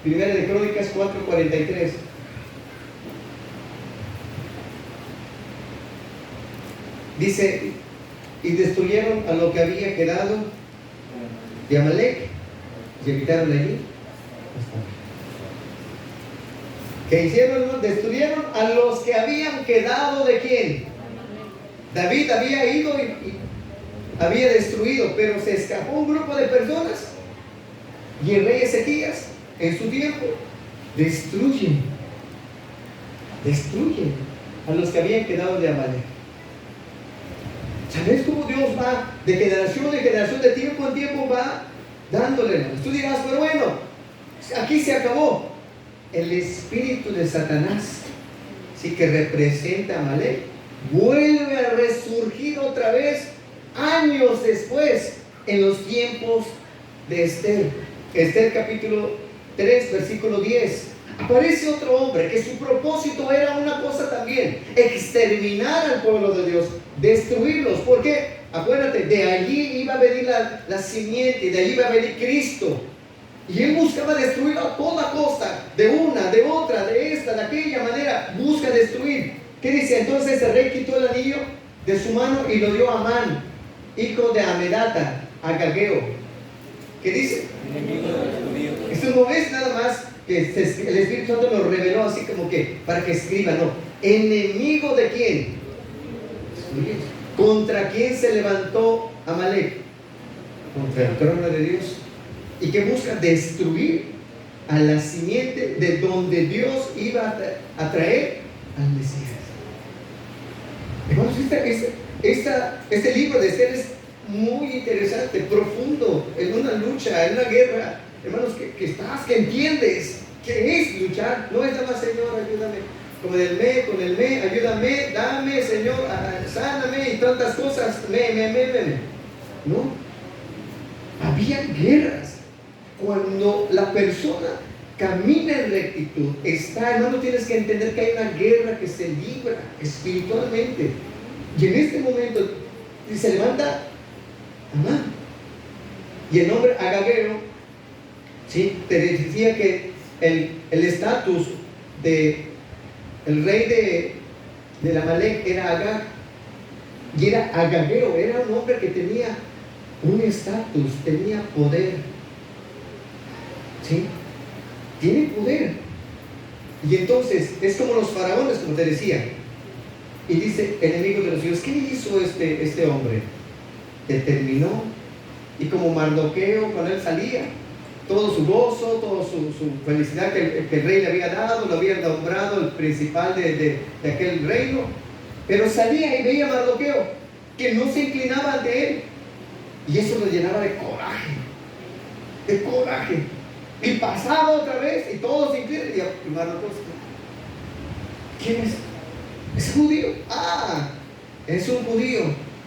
Primera de Crónicas 4:43. Dice, y destruyeron a lo que había quedado de Amalek y habitaron allí. ¿Qué hicieron? Destruyeron a los que habían quedado de quién. David había ido y había destruido, pero se escapó un grupo de personas y el rey Ezequías en su tiempo destruye a los que habían quedado de Amalek. ¿Sabes cómo Dios va de generación en generación, de tiempo en tiempo, va dándole? Tú dirás, pero bueno, aquí se acabó. El espíritu de Satanás, sí, que representa a Amalek, vuelve a resurgir otra vez años después, en los tiempos de Esther. Esther capítulo 3, versículo 10. Aparece otro hombre que su propósito era una cosa también: exterminar al pueblo de Dios, destruirlos. ¿Por qué? Acuérdate, de allí iba a venir la simiente, de allí iba a venir Cristo. Y él buscaba destruirlo a toda costa, de una, de otra, de esta, de aquella manera, busca destruir. ¿Qué dice? Entonces el rey quitó el anillo de su mano y lo dio a Amán, hijo de Amedata, agageo. ¿Qué dice? Esto no es nada más que el Espíritu Santo lo reveló así como que para que escriba, no. ¿Enemigo de quién? ¿Contra quién se levantó Amalek? Contra el trono de Dios. ¿Y que busca? Destruir a la simiente de donde Dios iba a traer al Mesías. Hermanos, este libro de Esther es muy interesante, profundo, en una lucha, en una guerra. Hermanos, que entiendes que es luchar. No es nada más, Señor, ayúdame. Como con el me, ayúdame, dame, Señor, sáname y tantas cosas. No. Había guerras. Cuando la persona camina en rectitud, hermano, tienes que entender que hay una guerra que se libra espiritualmente. Y en este momento se levanta Amán. Y el nombre agageo, ¿sí? Te decía que el estatus de el rey de Amalek era Agag. Y era agageo, era un hombre que tenía un estatus, tenía poder. ¿Sí? Tiene poder. Y entonces es como los faraones, como te decía. Y dice, enemigo de los judíos. ¿Qué hizo este hombre? Determinó. Y como Mardoqueo, cuando él salía, todo su gozo, toda su felicidad que el rey le había dado, lo había nombrado el principal de aquel reino. Pero salía y veía a Mardoqueo, que no se inclinaba ante él. Y eso lo llenaba de coraje. De coraje. Y pasaba otra vez y todos se inclinan. Y Mardoqueo, ¿quién es? ¿Es judío? Ah, es un judío.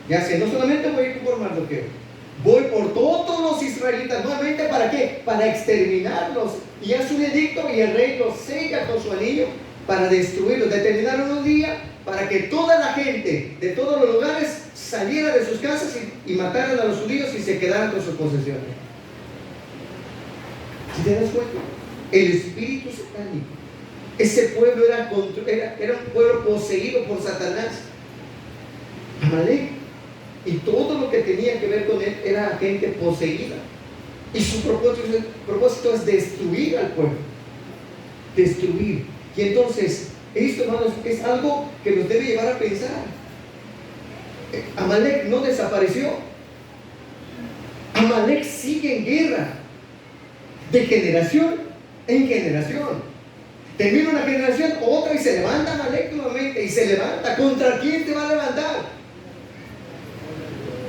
Ya sé, no solamente voy a ir por Mardoqueo, voy por todos los israelitas nuevamente. ¿Para qué? Para exterminarlos. Y hace un edicto y el rey los sella con su anillo para destruirlos. Determinaron un día para que toda la gente de todos los lugares saliera de sus casas y mataran a los judíos y se quedaran con sus posesiones. ¿Sí te das cuenta? El espíritu satánico. Ese pueblo era un pueblo poseído por Satanás. Amalek. Y todo lo que tenía que ver con él era gente poseída. Y su propósito es destruir al pueblo. Destruir. Y entonces, esto, hermanos, es algo que nos debe llevar a pensar. Amalek no desapareció. Amalek sigue en guerra. De generación en generación. Termina una generación, otra, y se levanta Amalek nuevamente. Y se levanta. ¿Contra quién te va a levantar?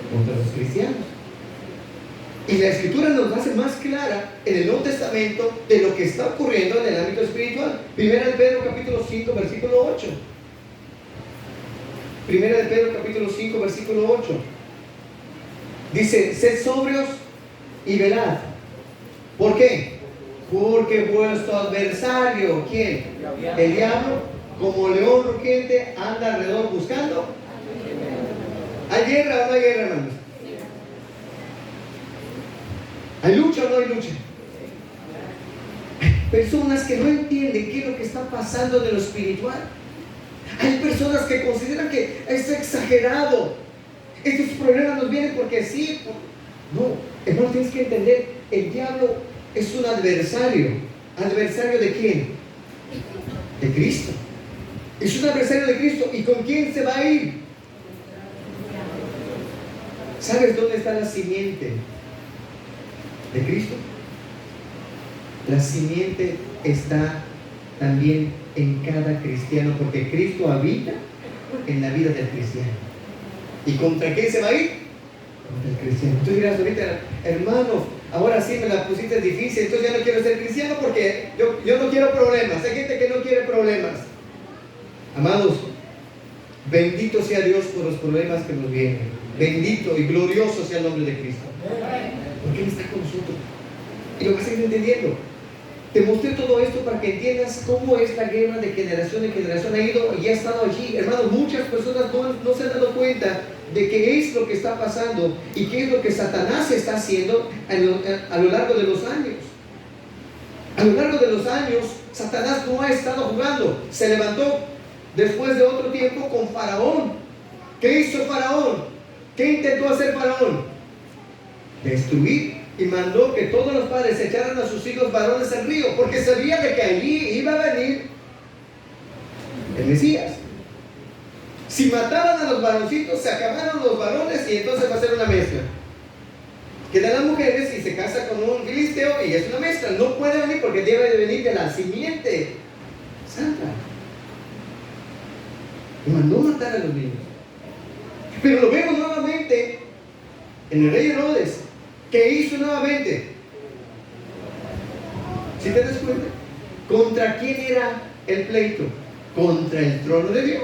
Contra los cristianos. Y la escritura nos hace más clara en el Nuevo Testamento de lo que está ocurriendo en el ámbito espiritual. Primera de Pedro capítulo 5 versículo 8. Primera de Pedro capítulo 5 versículo 8. Dice, sed sobrios y velad. ¿Por qué? Porque vuestro adversario, ¿quién? El diablo, como león rugiente, anda alrededor buscando. ¿Hay guerra o no hay guerra, hermanos? ¿Hay lucha o no hay lucha? Hay personas que no entienden qué es lo que está pasando en lo espiritual. Hay personas que consideran que es exagerado. Estos problemas nos vienen porque sí. No, hermano, tienes que entender, el diablo es un adversario. ¿Adversario de quién? De Cristo. Es un adversario de Cristo. ¿Y con quién se va a ir? ¿Sabes dónde está la simiente de Cristo? La simiente está también en cada cristiano, porque Cristo habita en la vida del cristiano. ¿Y contra quién se va a ir? Contra el cristiano. Tú dirás ahorita, hermano, ahora sí me la pusiste difícil, entonces ya no quiero ser cristiano porque yo no quiero problemas. Hay gente que no quiere problemas. Amados, bendito sea Dios por los problemas que nos vienen. Bendito y glorioso sea el nombre de Cristo. Porque Él está con nosotros. Y lo vas a ir entendiendo. Te mostré todo esto para que entiendas cómo esta guerra de generación en generación ha ido y ha estado allí. Hermanos, muchas personas no se han dado cuenta de qué es lo que está pasando y qué es lo que Satanás está haciendo a lo largo de los años. A lo largo de los años, Satanás no ha estado jugando. Se levantó después de otro tiempo con Faraón. ¿Qué hizo Faraón? ¿Qué intentó hacer Faraón? Destruir, y mandó que todos los padres echaran a sus hijos varones al río, porque sabía de que allí iba a venir el Mesías. Si mataban a los varoncitos, se acabaron los varones y entonces va a ser una mezcla. Quedan las mujeres y se casa con un filisteo y es una mezcla. No puede venir porque debe de venir de la simiente santa. Y mandó matar a los niños. Pero lo vemos nuevamente en el rey Herodes. ¿Qué hizo nuevamente? ¿Sí te das cuenta? ¿Contra quién era el pleito? Contra el trono de Dios.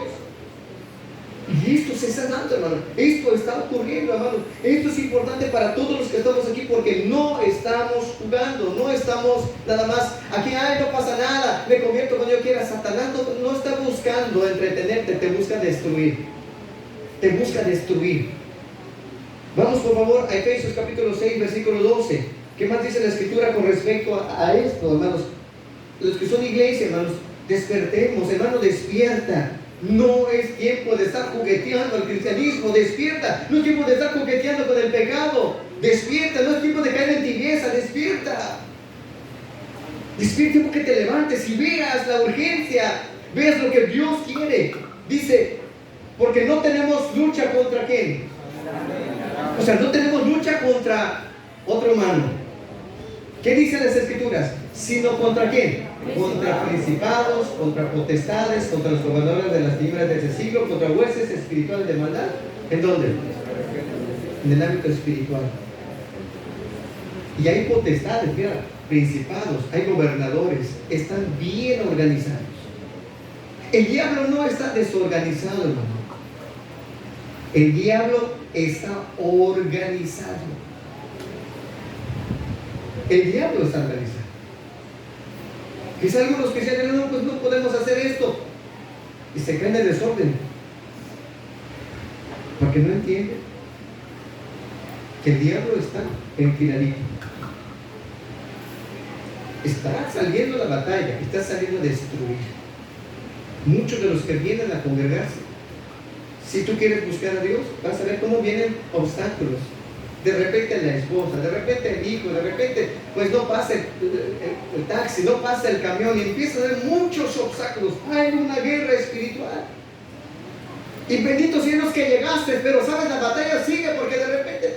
Y esto se está dando, hermano. Esto está ocurriendo, hermano. Esto es importante para todos los que estamos aquí, porque no estamos jugando, no estamos nada más aquí, ay, no pasa nada, me convierto cuando yo quiera. Satanás no está buscando entretenerte, te busca destruir. Te busca destruir. Vamos por favor a Efesios capítulo 6, versículo 12. ¿Qué más dice la Escritura con respecto a esto, hermanos? Los que son iglesia, hermanos, despertemos, hermano, despierta. No es tiempo de estar jugueteando al cristianismo. Despierta. No es tiempo de estar jugueteando con el pecado. Despierta. No es tiempo de caer en tibieza. Despierta. Despierta porque te levantes y veas la urgencia. Veas lo que Dios quiere. Dice, porque no tenemos lucha contra ¿quién? O sea, no tenemos lucha contra otro humano. ¿Qué dicen las Escrituras? Sino contra ¿quién? Contra principados, contra potestades, contra los gobernadores de las tinieblas de este siglo, contra huestes espirituales de maldad. ¿En dónde? En el ámbito espiritual. Y hay potestades, mira, principados, hay gobernadores, están bien organizados. El diablo no está desorganizado, hermano. El diablo está organizado. El diablo está organizado. Quizá algunos cristianos no, pues no podemos hacer esto. Y se creen en desorden. Porque no entienden que el diablo está enfiladito. Está saliendo a la batalla, está saliendo a destruir. Muchos de los que vienen a congregarse, si tú quieres buscar a Dios, vas a ver cómo vienen obstáculos. De repente la esposa, de repente el hijo, de repente pues no pasa el taxi, no pasa el camión, y empieza a haber muchos obstáculos. Hay una guerra espiritual. Y bendito sean los que llegaste, pero sabes, la batalla sigue, porque de repente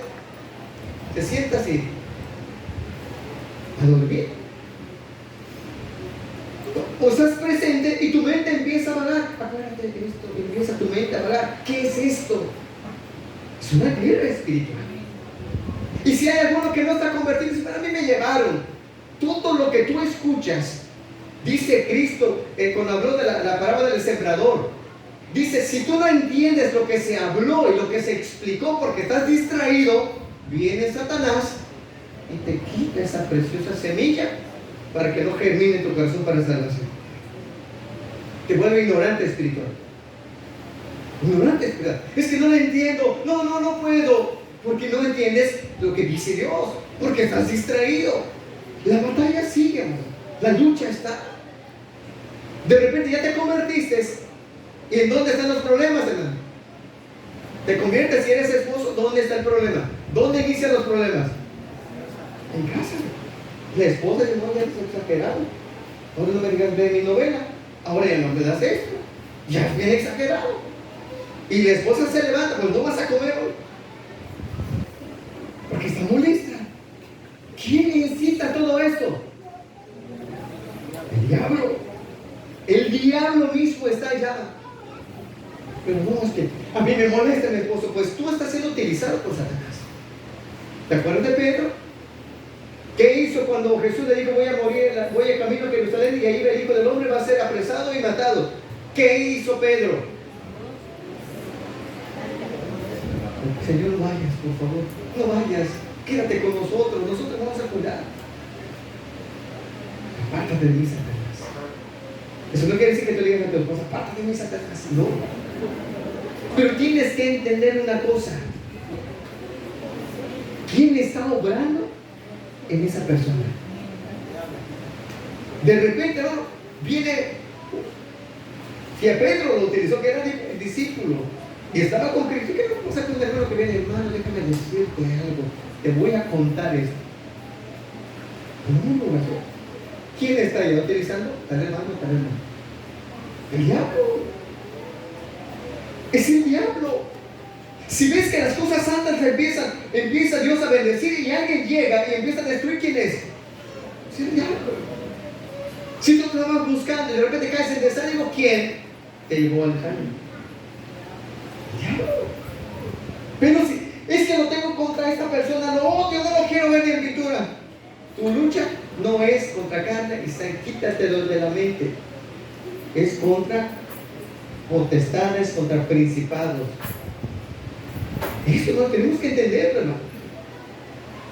te sientas y a dormir. O estás presente y tu mente empieza a vagar. Acuérdate de esto, empieza tu mente a vagar. ¿Qué es esto? Es una guerra espiritual. Y si hay alguno que no está convertido, para mí me llevaron. Todo lo que tú escuchas, dice Cristo, cuando habló de la parábola del sembrador, dice, si tú no entiendes lo que se habló y lo que se explicó porque estás distraído, viene Satanás y te quita esa preciosa semilla para que no germine en tu corazón para salvación. Te vuelve ignorante espiritual. Ignorante espiritual. Es que no lo entiendo. No puedo. Porque no entiendes lo que dice Dios. Porque estás distraído. La batalla sigue, amor. La lucha está. De repente ya te convertiste. ¿Y en dónde están los problemas, hermano? Te conviertes, si eres esposo, ¿dónde está el problema? ¿Dónde inician los problemas? En casa. La esposa dice, no, ya eres exagerado. Ahora no me digas, ve mi novela. Ahora ya no me das esto. Ya es bien exagerado. Y la esposa se levanta, pues no vas a comer hoy. Porque está molesta. ¿Quién incita todo esto? El diablo. El diablo mismo está allá. Pero no, es que a mí me molesta mi esposo. Pues tú estás siendo utilizado por Satanás. ¿Te acuerdas de Pedro? ¿Qué hizo cuando Jesús le dijo, voy a morir, voy a camino a Jerusalén y ahí el Hijo del Hombre va a ser apresado y matado? ¿Qué hizo Pedro? Señor, no vayas, por favor, no vayas, quédate con nosotros vamos a cuidar. Apártate de mí, Satanás. Eso no quiere decir que tú le digas a tu esposa, apártate de mí, Satanás. No. Pero tienes que entender una cosa. ¿Quién está obrando en esa persona? De repente, hermano, viene, si a Pedro lo utilizó, que era el discípulo, y estaba con Cristo, ¿qué pasa con el hermano que viene? Hermano, déjame decirte algo, te voy a contar esto. No, ¿quién está ya utilizando? Tal hermano. El diablo. Es el diablo. Si ves que las cosas santas empieza Dios a bendecir y alguien llega y empieza a destruir, ¿quién es? Es el diablo. Si tú estabas buscando y de repente caes en desánimo, ¿quién te llevó al camino? El diablo. Pero si es que lo tengo contra esta persona, lo odio, no lo quiero ver en pintura. Tu lucha no es contra carne y sangre, quítatelo de la mente. Es contra potestades, contra principados. Esto lo tenemos que entender, hermano.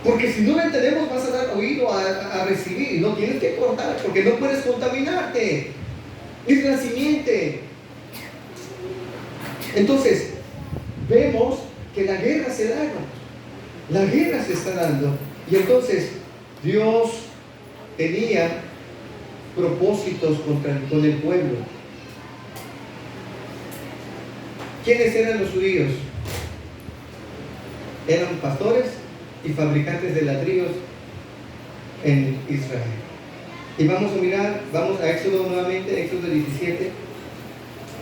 Porque si no lo entendemos, vas a dar oído a recibir. Y no tienes que cortar, porque no puedes contaminarte. Es la simiente. Entonces, vemos que la guerra se da, hermano. La guerra se está dando. Y entonces, Dios tenía propósitos con el pueblo. ¿Quiénes eran los judíos? Eran pastores y fabricantes de ladrillos en Israel. Y vamos a mirar, vamos a Éxodo nuevamente, Éxodo 17,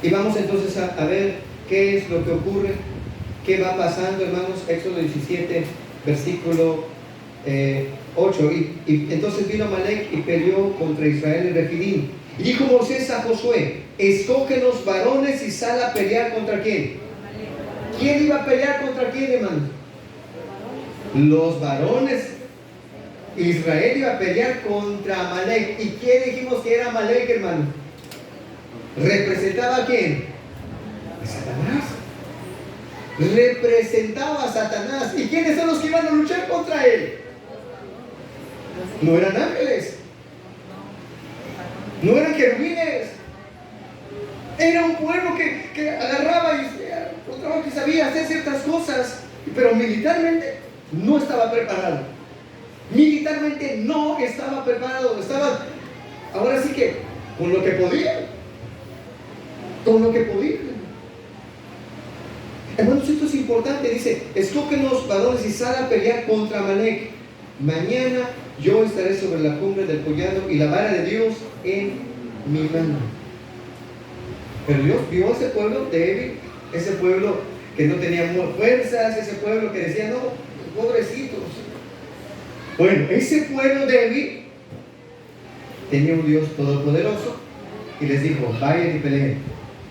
y vamos entonces a ver qué es lo que ocurre, qué va pasando, hermanos. Éxodo 17, versículo 8. Y entonces vino Amalek y peleó contra Israel en Refidim. Y dijo Moisés a Josué: escógenos varones y sal a pelear contra quién. ¿Quién iba a pelear contra quién, hermanos? Los varones. Israel iba a pelear contra Amalek. ¿Y quién dijimos que era Amalek, hermano? ¿Representaba a quién? A Satanás. Representaba a Satanás. ¿Y quiénes son los que iban a luchar contra él? No eran ángeles, no eran querubines. Era un pueblo que agarraba y mostraba que sabía hacer ciertas cosas, pero militarmente no estaba preparado. Militarmente no estaba preparado. Estaba, ahora sí que, con lo que podía. Con lo que podía. Hermanos, esto es importante. Dice: escógenos varones y sal a pelear contra Amalek. Mañana yo estaré sobre la cumbre del collado y la vara de Dios en mi mano. Pero Dios vio a ese pueblo débil, ese pueblo que no tenía fuerzas, ese pueblo que decía: no, pobrecitos. Bueno, ese pueblo débil tenía un Dios todopoderoso y les dijo: vayan y peleen.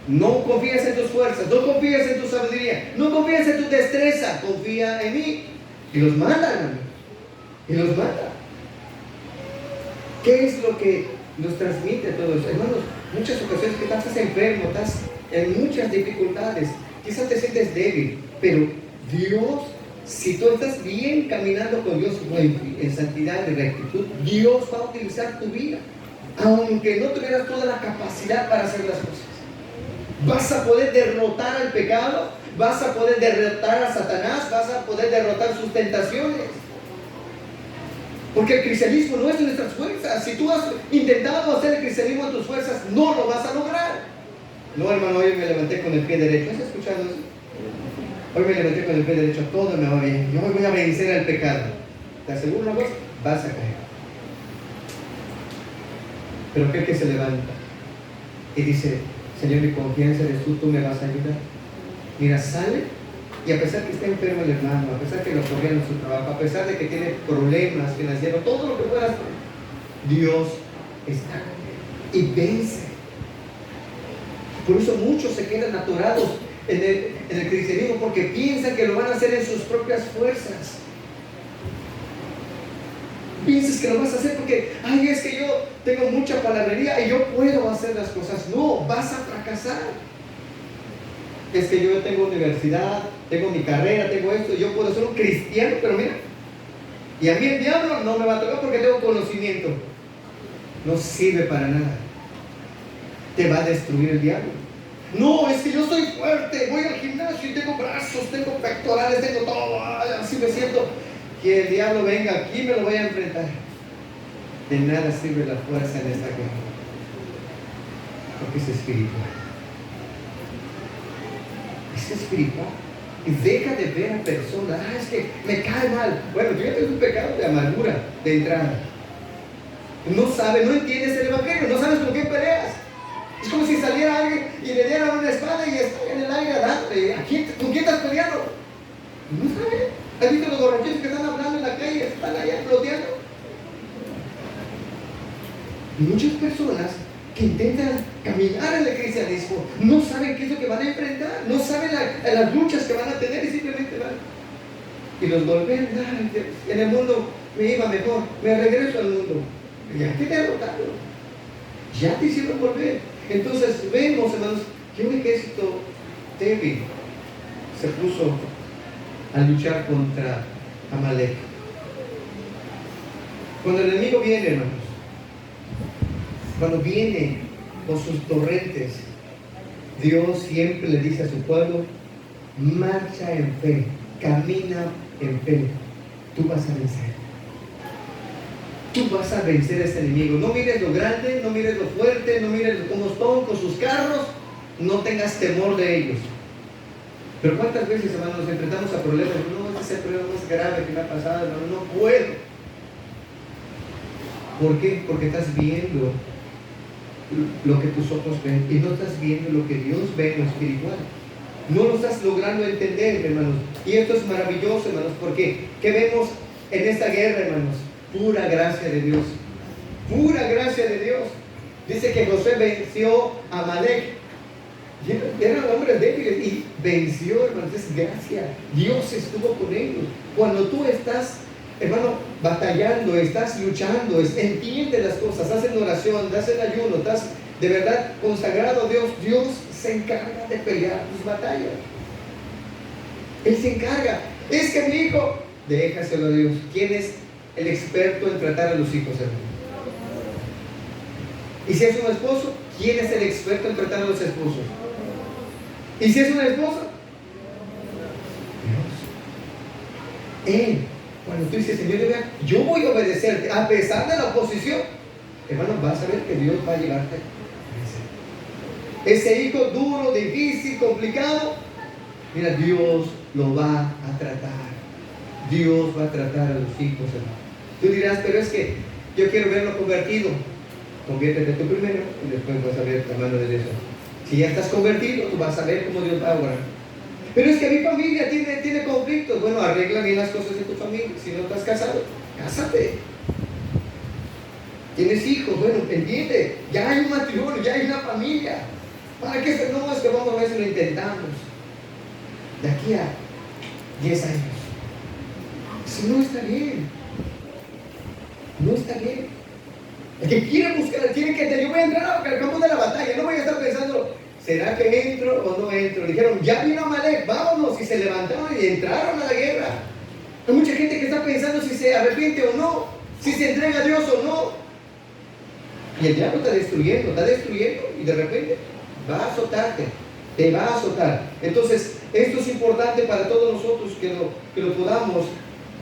No confíes en tus fuerzas, no confíes en tu sabiduría, no confíes en tu destreza, confía en mí. Y los manda, hermano. Y los manda. ¿Qué es lo que nos transmite todo eso? Hermanos, muchas ocasiones que estás enfermo, estás en muchas dificultades, quizás te sientes débil, pero Dios, si tú estás bien caminando con Dios en santidad y rectitud, Dios va a utilizar tu vida, aunque no tuvieras toda la capacidad para hacer las cosas. Vas a poder derrotar al pecado, vas a poder derrotar a Satanás, vas a poder derrotar sus tentaciones. Porque el cristianismo no es de nuestras fuerzas. Si tú has intentado hacer el cristianismo a tus fuerzas, no lo vas a lograr. No, hermano, hoy me levanté con el pie derecho. ¿Has escuchado eso? Hoy me levanté con el pie derecho, todo me va bien. Yo voy a vencer al pecado. Te aseguro una cosa: vas a caer. Pero aquel que se levanta y dice: Señor, mi confianza eres tú, tú me vas a ayudar. Mira, sale. Y a pesar que está enfermo el hermano, a pesar que lo corrieron en su trabajo, a pesar de que tiene problemas financieros, todo lo que puedas, Dios está con él y vence. Por eso muchos se quedan atorados en el cristianismo, porque piensan que lo van a hacer en sus propias fuerzas. Piensas que lo vas a hacer porque, ay, es que yo tengo mucha palabrería y yo puedo hacer las cosas. No, vas a fracasar. Es que yo tengo universidad, tengo mi carrera, tengo esto, yo puedo ser un cristiano, pero mira, y a mí el diablo no me va a tocar porque tengo conocimiento. No sirve para nada. Te va a destruir el diablo. No, es que yo soy fuerte, voy al gimnasio y tengo brazos, tengo pectorales, tengo todo, así me siento. Que el diablo venga aquí, me lo voy a enfrentar. De nada sirve la fuerza en esta guerra, porque es espiritual. Es espiritual. Y deja de ver a personas, es que me cae mal. Bueno, tú ya tienes un pecado de amargura de entrada. No sabes, no entiendes el evangelio, no sabes con qué peleas. Es como si saliera alguien y le diera una espada y está en el aire dándole. ¿Con quién estás peleando? No sabes. ¿Has visto los borrachitos que están hablando en la calle? Están allá floteando. Y muchas personas que intentan caminar en el cristianismo no saben qué es lo que van a enfrentar, no saben las luchas que van a tener y simplemente van y los golpean. En el mundo me iba mejor, me regreso al mundo. Ya te derrotaron, ya te hicieron volver. Entonces vemos, hermanos, que un ejército débil se puso a luchar contra Amalek. Cuando el enemigo viene, hermanos, cuando viene con sus torrentes, Dios siempre le dice a su pueblo: marcha en fe, camina en fe, tú vas a vencer. Tú vas a vencer a este enemigo. No mires lo grande, no mires lo fuerte, no mires cómo están con sus carros, no tengas temor de ellos. Pero ¿cuántas veces, hermanos, nos enfrentamos a problemas? No, ese es el problema más grave que me ha pasado, hermano, no puedo. ¿Por qué? Porque estás viendo lo que tus ojos ven y no estás viendo lo que Dios ve en lo espiritual. No lo estás logrando entender, hermanos. Y esto es maravilloso, hermanos, porque ¿qué vemos en esta guerra, hermanos? Pura gracia de Dios. Pura gracia de Dios. Dice que Josué venció a Amalek. Eran hombres débiles y venció, hermanos. Es gracia. Dios estuvo con ellos. Cuando tú estás, hermano, batallando, estás luchando, entiendes las cosas, estás en oración, estás en ayuno, estás de verdad consagrado a Dios, Dios se encarga de pelear tus batallas. Él se encarga. Es que mi hijo, déjaselo a Dios. ¿Quién es el experto en tratar a los hijos, hermano? Y si es un esposo, ¿quién es el experto en tratar a los esposos? Y si es una esposa, Dios. Él. Cuando tú dices: Señor, yo voy a obedecerte a pesar de la oposición, hermano, vas a ver que Dios va a llevarte a vencer. Ese hijo duro, difícil, complicado, mira, Dios lo va a tratar. Dios va a tratar a los hijos, hermano. Tú dirás: pero es que yo quiero verlo convertido. Conviértete tú primero y después vas a ver la mano de Dios. Si ya estás convertido, tú vas a ver cómo Dios va a obrar. Pero es que mi familia tiene conflictos. Bueno, arregla bien las cosas de tu familia. Si no estás casado, cásate. Tienes hijos, bueno, entiende. Ya hay un matrimonio, ya hay una familia. ¿Para qué? No, es que vamos a ver si lo intentamos. De aquí a 10 años. Eso no está bien. No está bien. El que quiere buscar, quiere que yo voy a entrar al campo de la batalla. No voy a estar pensando: ¿será que entro o no entro? Dijeron: ya vino Amalek, vámonos. Y se levantaron y entraron a la guerra. Hay mucha gente que está pensando si se arrepiente o no, si se entrega a Dios o no. Y el diablo está destruyendo y de repente va a azotarte, te va a azotar. Entonces, esto es importante para todos nosotros que lo podamos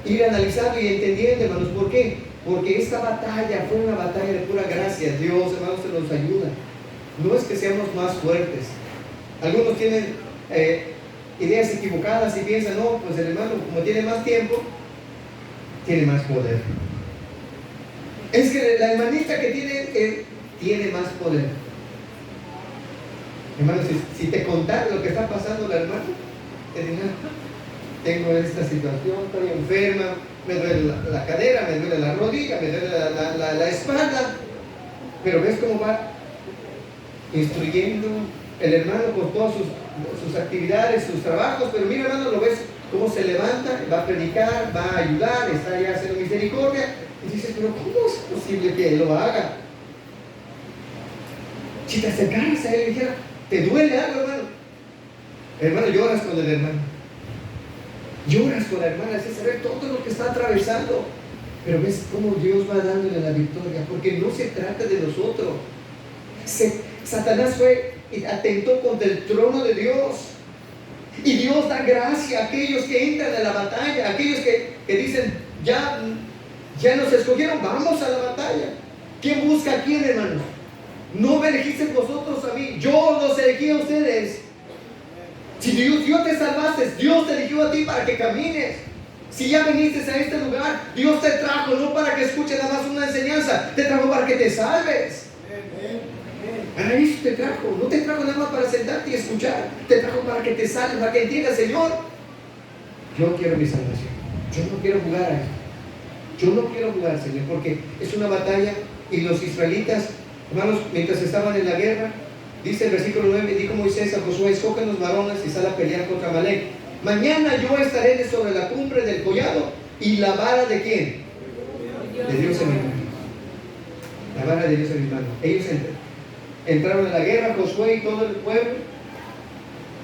ir analizando y entendiendo, hermanos. ¿Por qué? Porque esta batalla fue una batalla de pura gracia. Dios, hermanos, se nos ayuda. No es que seamos más fuertes. Algunos tienen ideas equivocadas y piensan: no, pues el hermano, como tiene más tiempo, tiene más poder. Es que la hermanita que tiene más poder. Hermano, si te contara lo que está pasando la hermana, te dirán: tengo esta situación, estoy enferma, me duele la cadera, me duele la rodilla, me duele la espalda. Pero ves cómo va instruyendo el hermano con todas sus actividades, sus trabajos. Pero mira, hermano, lo ves cómo se levanta, va a predicar, va a ayudar, está ya haciendo misericordia. Y dices: pero ¿cómo es posible que él lo haga? Si te acercaras a él y dijera: ¿te duele algo, hermano? Hermano, lloras con el hermano. Lloras con la hermana, haces saber todo lo que está atravesando. Pero ves cómo Dios va dándole la victoria, porque no se trata de nosotros. Satanás fue y atentó contra el trono de Dios. Y Dios da gracia a aquellos que entran en la batalla, a aquellos que dicen: ya Ya nos escogieron, vamos a la batalla. ¿Quién busca a quién, hermanos? No me elegiste vosotros a mí, yo los elegí a ustedes. Si Dios te salvaste, Dios te eligió a ti para que camines. Si ya viniste a este lugar, Dios te trajo no para que escuches nada más una enseñanza, te trajo para que te salves. Para eso te trajo, no te trajo nada más para sentarte y escuchar, te trajo para que te salves, para que entiendas, Señor, yo quiero mi salvación, yo no quiero jugar a eso. Yo no quiero jugar, Señor, porque es una batalla y los israelitas, hermanos, mientras estaban en la guerra, dice el versículo 9, dijo Moisés a Josué, escogen los varones y sal a pelear contra Amalek. Mañana yo estaré sobre la cumbre del collado y la vara de ¿quién? De Dios en mi mano. La vara de Dios en mi mano. Ellos entraron en la guerra, Josué y todo el pueblo,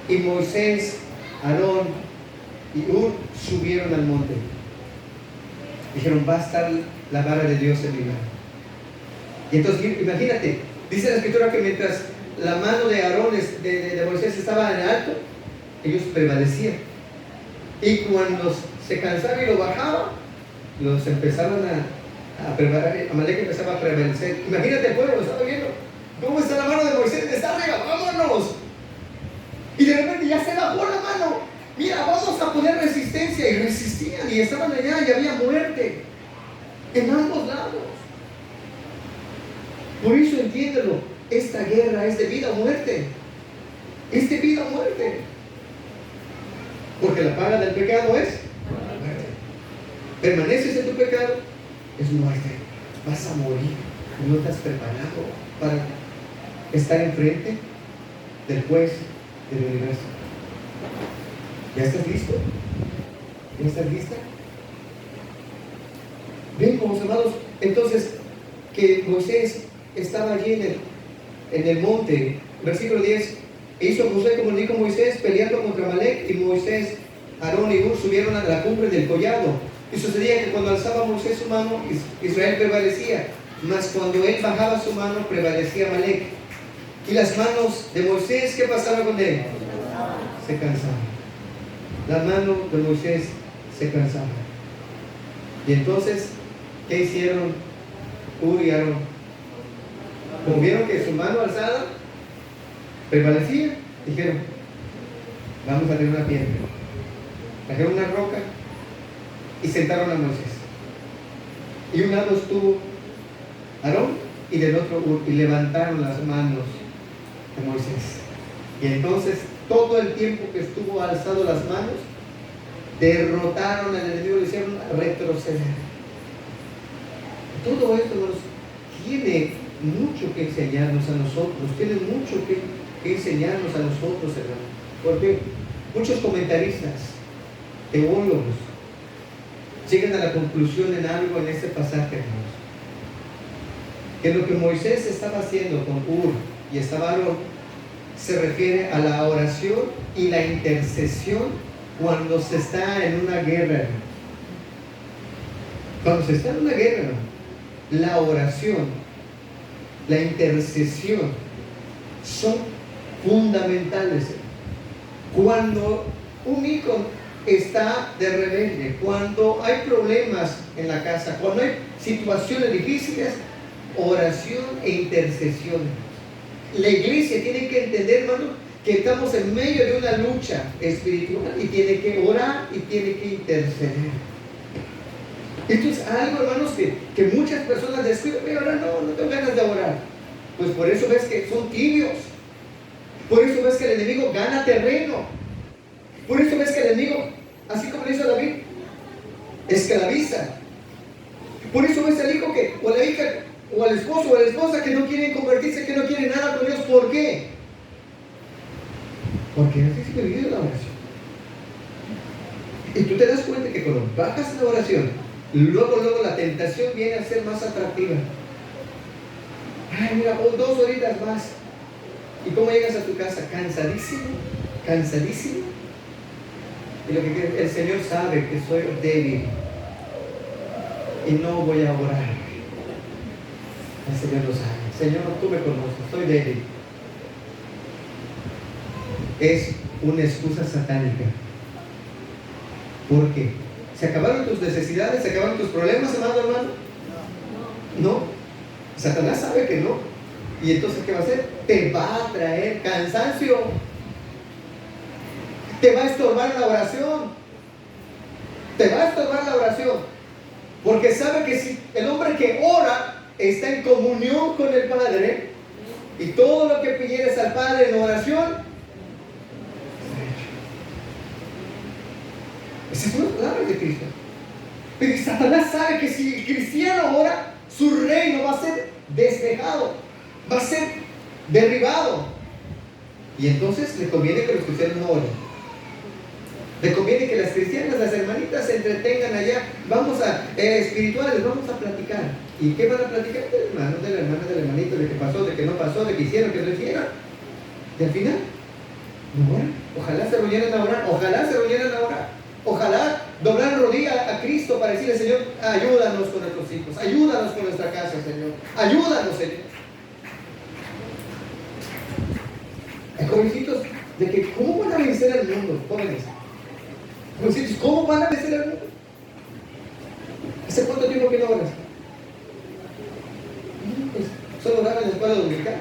y Moisés, Aarón y Hur subieron al monte. Dijeron, va a estar la vara de Dios en mi mano. Y entonces, imagínate, dice la escritura que mientras la mano de Aarón, de Moisés estaba en alto, ellos prevalecían. Y cuando se cansaba y lo bajaba, los empezaron a prevalecer. Amalek empezaba a prevalecer. Imagínate el pueblo, lo estaba viendo. ¿Cómo está la mano de Moisés? Está arriba, vámonos. Y de repente ya se bajó la mano. Mira, vamos a poner resistencia. Y resistían y estaban allá y había muerte en ambos lados. Por eso entiéndelo, esta guerra es de vida o muerte. Es de vida o muerte. Porque la paga del pecado es muerte. Permaneces en tu pecado, es muerte. Vas a morir. No estás preparado para estar enfrente del juez del universo. ¿Ya estás listo? ¿Ya estás lista? Ven, como hermanos, entonces, que Moisés estaba allí en el monte, versículo 10, e hizo Josué como dijo Moisés, peleando contra Amalek, y Moisés, Aarón y Hur subieron a la cumbre del collado. Y sucedía que cuando alzaba Moisés su mano, Israel prevalecía, mas cuando él bajaba su mano, prevalecía Amalek. Y las manos de Moisés, ¿qué pasaba con él? Se cansaban. Las manos de Moisés se cansaban. Y entonces, ¿qué hicieron Hur y Aarón? Como vieron que su mano alzada prevalecía, dijeron, vamos a hacer una piedra. Trajeron una roca y sentaron a Moisés. Y un lado estuvo Aarón y del otro Hur, y levantaron las manos de Moisés. Y entonces, todo el tiempo que estuvo alzado las manos, derrotaron al enemigo, le hicieron retroceder. Todo esto tiene mucho que enseñarnos a nosotros, tiene mucho que enseñarnos a nosotros, hermano. Porque muchos comentaristas, teólogos, llegan a la conclusión en algo en este pasaje, hermanos, que lo que Moisés estaba haciendo con Hur y estaba Aarón se refiere a la oración y la intercesión cuando se está en una guerra. Cuando se está en una guerra, la oración, la intercesión son fundamentales. Cuando un hijo está de rebelde, cuando hay problemas en la casa, cuando hay situaciones difíciles, oración e intercesión. La iglesia tiene que entender, hermano, que estamos en medio de una lucha espiritual y tiene que orar y tiene que interceder. Esto es algo, hermanos, que muchas personas descuidan. Ahora no tengo ganas de orar. Pues por eso ves que son tibios. Por eso ves que el enemigo gana terreno. Por eso ves que el enemigo, así como le hizo a David, esclaviza. Por eso ves al hijo que, o a la hija, o al esposo o a la esposa que no quieren convertirse, que no quieren nada con Dios. ¿Por qué? Porque así se vive la oración. Y tú te das cuenta que cuando bajas la oración, luego la tentación viene a ser más atractiva. Ay, mira, 2 horitas más. ¿Y cómo llegas a tu casa? Cansadísimo, cansadísimo. Y lo que el Señor sabe que soy débil y no voy a orar. El Señor lo sabe. Señor, tú me conoces, soy débil. Es una excusa satánica. Porque ¿Se acabaron tus necesidades? ¿Se acabaron tus problemas, amado hermano? No. Satanás sabe que no. Y entonces, ¿qué va a hacer? Te va a traer cansancio. Te va a estorbar la oración. Te va a estorbar la oración. Porque sabe que si el hombre que ora está en comunión con el Padre, y todo lo que pidieres al Padre en oración, esas son las palabras de Cristo. Pero Satanás sabe que si el cristiano ora, su reino va a ser despejado, va a ser derribado. Y entonces le conviene que los cristianos no oren. Le conviene que las cristianas, las hermanitas, se entretengan allá. Vamos a espirituales, vamos a platicar. ¿Y qué van a platicar? Del hermano, de la hermana, del hermanito, de qué pasó, de qué no pasó, de qué hicieron, qué no hicieron. Y al final, no oran. Ojalá se reunieran a orar, ojalá se reunieran a orar. Ojalá doblar rodilla a Cristo para decirle: Señor, ayúdanos con nuestros hijos, ayúdanos con nuestra casa, Señor, ayúdanos, Señor. Hay jovencitos de que, ¿cómo van a vencer al mundo? Jóvenes, jovencitos, ¿cómo van a vencer al mundo? ¿Hace cuánto tiempo que no oras? Pues solo oraba en la escuela dominical.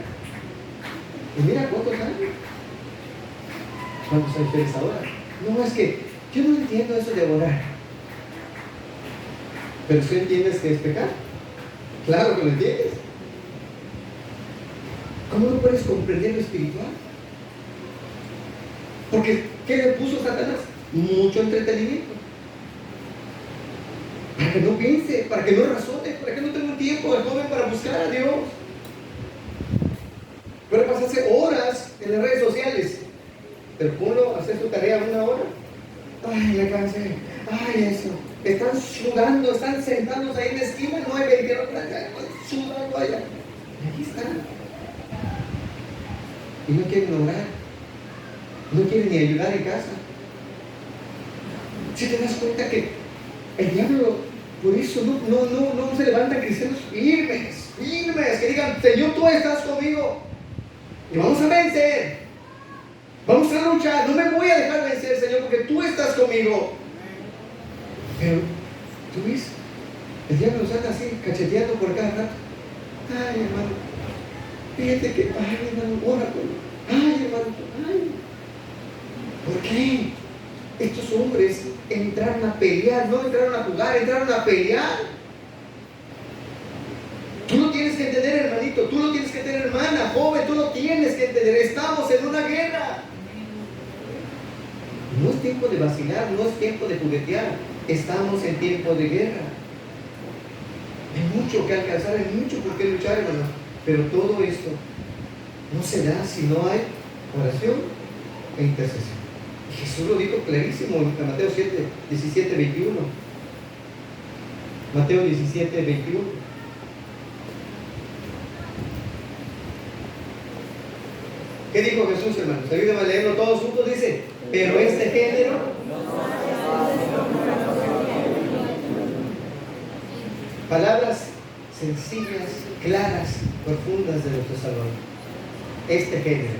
Y mira cuántos años. ¿Cuántos años tienes ahora? No, es que yo no entiendo eso de orar. Pero ¿tú entiendes que es pecar? Claro que lo entiendes. ¿Cómo no puedes comprender lo espiritual? Porque ¿qué le puso Satanás? Mucho entretenimiento. Para que no piense, para que no razone, para que no tenga tiempo el joven para buscar a Dios. Puede pasarse horas en las redes sociales, pero ponlo a hacer su tarea 1 hora. Ay, me cansé. Ay, eso. Están sudando, están sentados ahí en la esquina, no hay ventilador, sudando allá. Y aquí están. Y no quieren orar. No quieren ni ayudar en casa. Si te das cuenta que el diablo, por eso no se levantan cristianos firmes, que digan: Señor, tú estás conmigo y vamos a vencer. Vamos a luchar, no me voy a dejar vencer, Señor, porque tú estás conmigo. Pero, ¿tú ves? El diablo nos anda así, cacheteando por cada rato. Ay, hermano, fíjate que, ay, hermano, ora por mí. Ay, hermano, ay. ¿Por qué? Estos hombres entraron a pelear, no entraron a jugar, entraron a pelear. Tú lo tienes que entender, hermanito, tú lo tienes que entender, hermana, joven, tú lo tienes que entender. Estamos en una guerra. No es tiempo de vacilar, no es tiempo de juguetear. Estamos en tiempo de guerra. Hay mucho que alcanzar, hay mucho por qué luchar, hermano. Pero todo esto no se da si no hay oración e intercesión. Y Jesús lo dijo clarísimo en Mateo 17, 21. Mateo 17, 21. ¿Qué dijo Jesús, hermanos? Ayúdenme a leerlo todos juntos. Dice: pero este género palabras sencillas, claras, profundas de nuestro Salvador. Este género,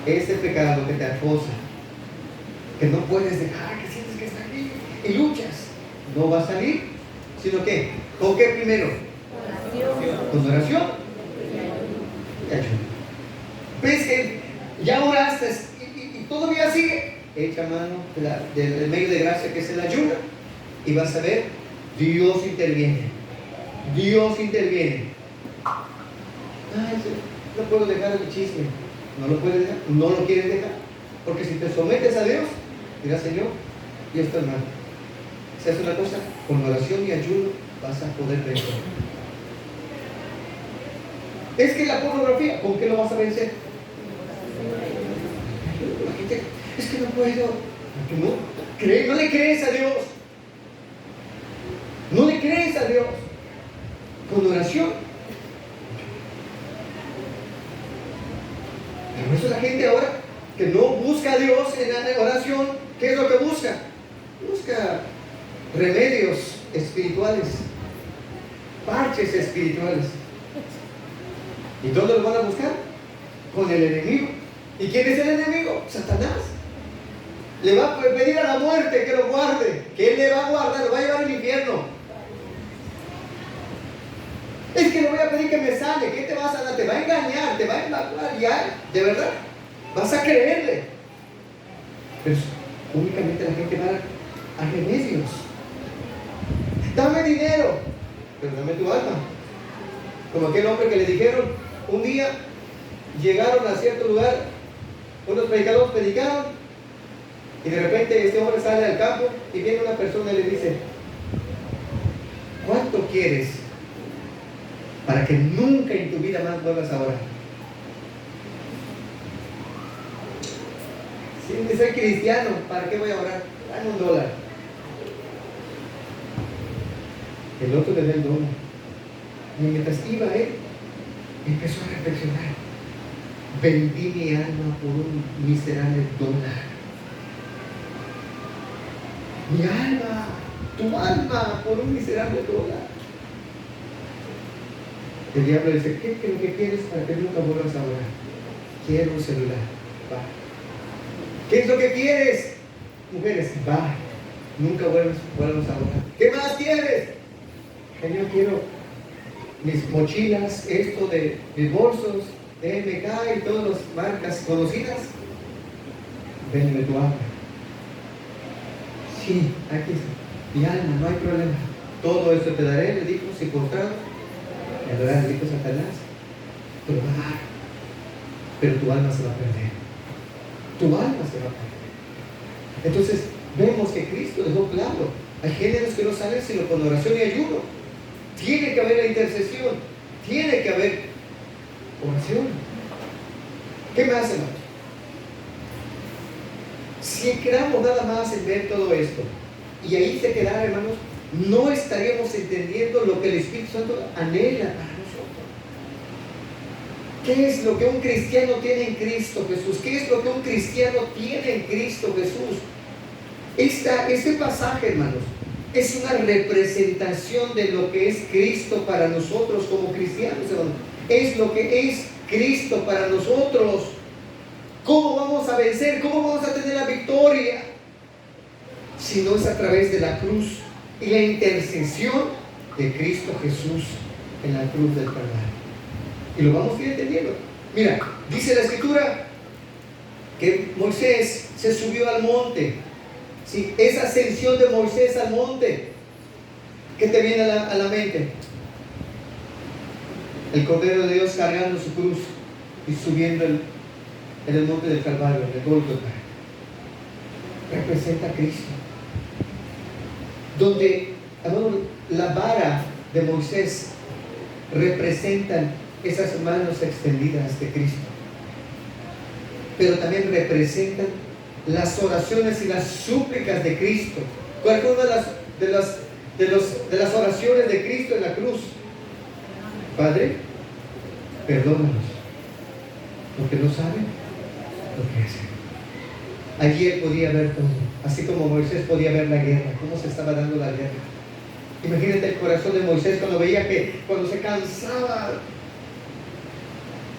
este pecado que te acosa, que no puedes dejar, que sientes que está aquí y luchas, no va a salir, sino que, ¿con qué primero? Oración. Con oración y ayuno. ¿Ves que ya oraste y todavía sigue? Echa mano del medio de gracia que es el ayuno y vas a ver, Dios interviene. Dios interviene. Ay, no puedo dejar el chisme. No lo puedes dejar, no lo quieres dejar. Porque si te sometes a Dios, dirás: Señor, yo estoy mal. Si haces una cosa, con oración y ayuno vas a poder vencer. Es que la pornografía, ¿con qué lo vas a vencer? Es que no puedo. No le crees a Dios. No le crees a Dios. Con oración. Por eso la gente ahora que no busca a Dios en la oración, ¿qué es lo que busca? Busca remedios espirituales, parches espirituales. ¿Y dónde lo van a buscar? Con el enemigo. ¿Y quién es el enemigo? Satanás. Le va a pedir a la muerte que lo guarde, que Él le va a guardar, lo va a llevar al infierno. Es que le voy a pedir que me sane. ¿Qué te vas a dar? Te va a engañar, te va a evacuar. Ya, de verdad, vas a creerle. Pero únicamente la gente va a remedios. Dame dinero, pero dame tu alma. Como aquel hombre que le dijeron, un día llegaron a cierto lugar, unos predicadores predicaron, y de repente este hombre sale al campo y viene una persona y le dice: ¿cuánto quieres para que nunca en tu vida más vuelvas a orar? Si soy cristiano, ¿para qué voy a orar? Dame $1. El otro le da el $1. Y mientras iba él, empezó a reflexionar: vendí mi alma por un miserable $1. Mi alma, tu alma, por un miserable $1. El diablo dice: ¿qué es lo que quieres para que nunca vuelvas a orar? Quiero un celular. Va. ¿Qué es lo que quieres? Mujeres, va. Nunca vuelvas a orar. ¿Qué más quieres? Señor, quiero mis mochilas, esto de mis bolsos, de MK y todas las marcas conocidas. Véndeme tu alma. Sí, aquí está. Mi alma, no hay problema. Todo esto te daré, le dijo, si postrado. Y adorar, le dijo Satanás. Te lo va a dar. Pero tu alma se va a perder. Tu alma se va a perder. Entonces, vemos que Cristo dejó claro: hay géneros que no salen sino con oración y ayuno. Tiene que haber la intercesión. Tiene que haber oración. ¿Qué más, hermanos? Si quedamos nada más en ver todo esto y ahí se quedara, hermanos, no estaríamos entendiendo lo que el Espíritu Santo anhela para nosotros. ¿Qué es lo que un cristiano tiene en Cristo Jesús? ¿Qué es lo que un cristiano tiene en Cristo Jesús? Este pasaje, hermanos, es una representación de lo que es Cristo para nosotros como cristianos, hermanos. Es lo que es Cristo para nosotros. ¿Cómo vamos a vencer? ¿Cómo vamos a tener la victoria? Si no es a través de la cruz y la intercesión de Cristo Jesús en la cruz del Calvario. Y lo vamos a ir entendiendo. Mira, dice la Escritura que Moisés se subió al monte. Sí, esa ascensión de Moisés al monte, ¿qué te viene a la mente? El Cordero de Dios cargando su cruz y subiendo en el monte del Calvario, en el Gólgota. Representa a Cristo. Donde la vara de Moisés representan esas manos extendidas de Cristo, pero también representan las oraciones y las súplicas de Cristo. ¿Cuál fue una de las oraciones de Cristo en la cruz? Padre, perdónanos, porque no saben lo que hacen. Allí él podía ver todo, así como Moisés podía ver la guerra, cómo se estaba dando la guerra. Imagínate el corazón de Moisés cuando veía que cuando se cansaba,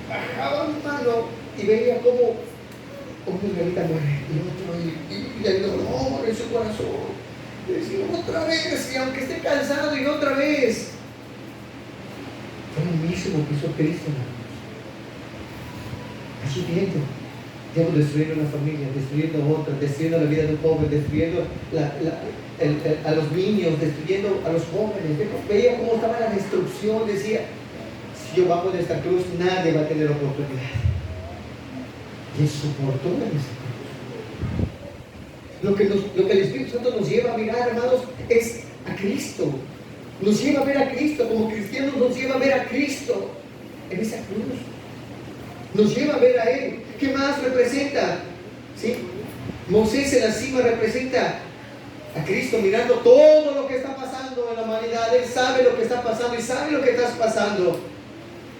bajaba la mano y veía cómo un israelita muere y otro, y el dolor en su corazón. Y decía: otra vez, y aunque esté cansado, y otra vez. Fue lo mismo que hizo Cristo, hermanos. Allí viendo, Dios destruyendo una familia, destruyendo otra, destruyendo la vida de un joven, destruyendo a los niños, destruyendo a los jóvenes. Veía cómo estaba la destrucción. Decía: si yo bajo de esta cruz, nadie va a tener oportunidad. Y él soportó en esa cruz. Lo que el Espíritu Santo nos lleva a mirar, hermanos, es a Cristo. Nos lleva a ver a Cristo. Como cristianos nos lleva a ver a Cristo en esa cruz. Nos lleva a ver a Él. ¿Qué más representa? ¿Sí? Moisés en la cima representa a Cristo mirando todo lo que está pasando en la humanidad. Él sabe lo que está pasando y sabe lo que estás pasando.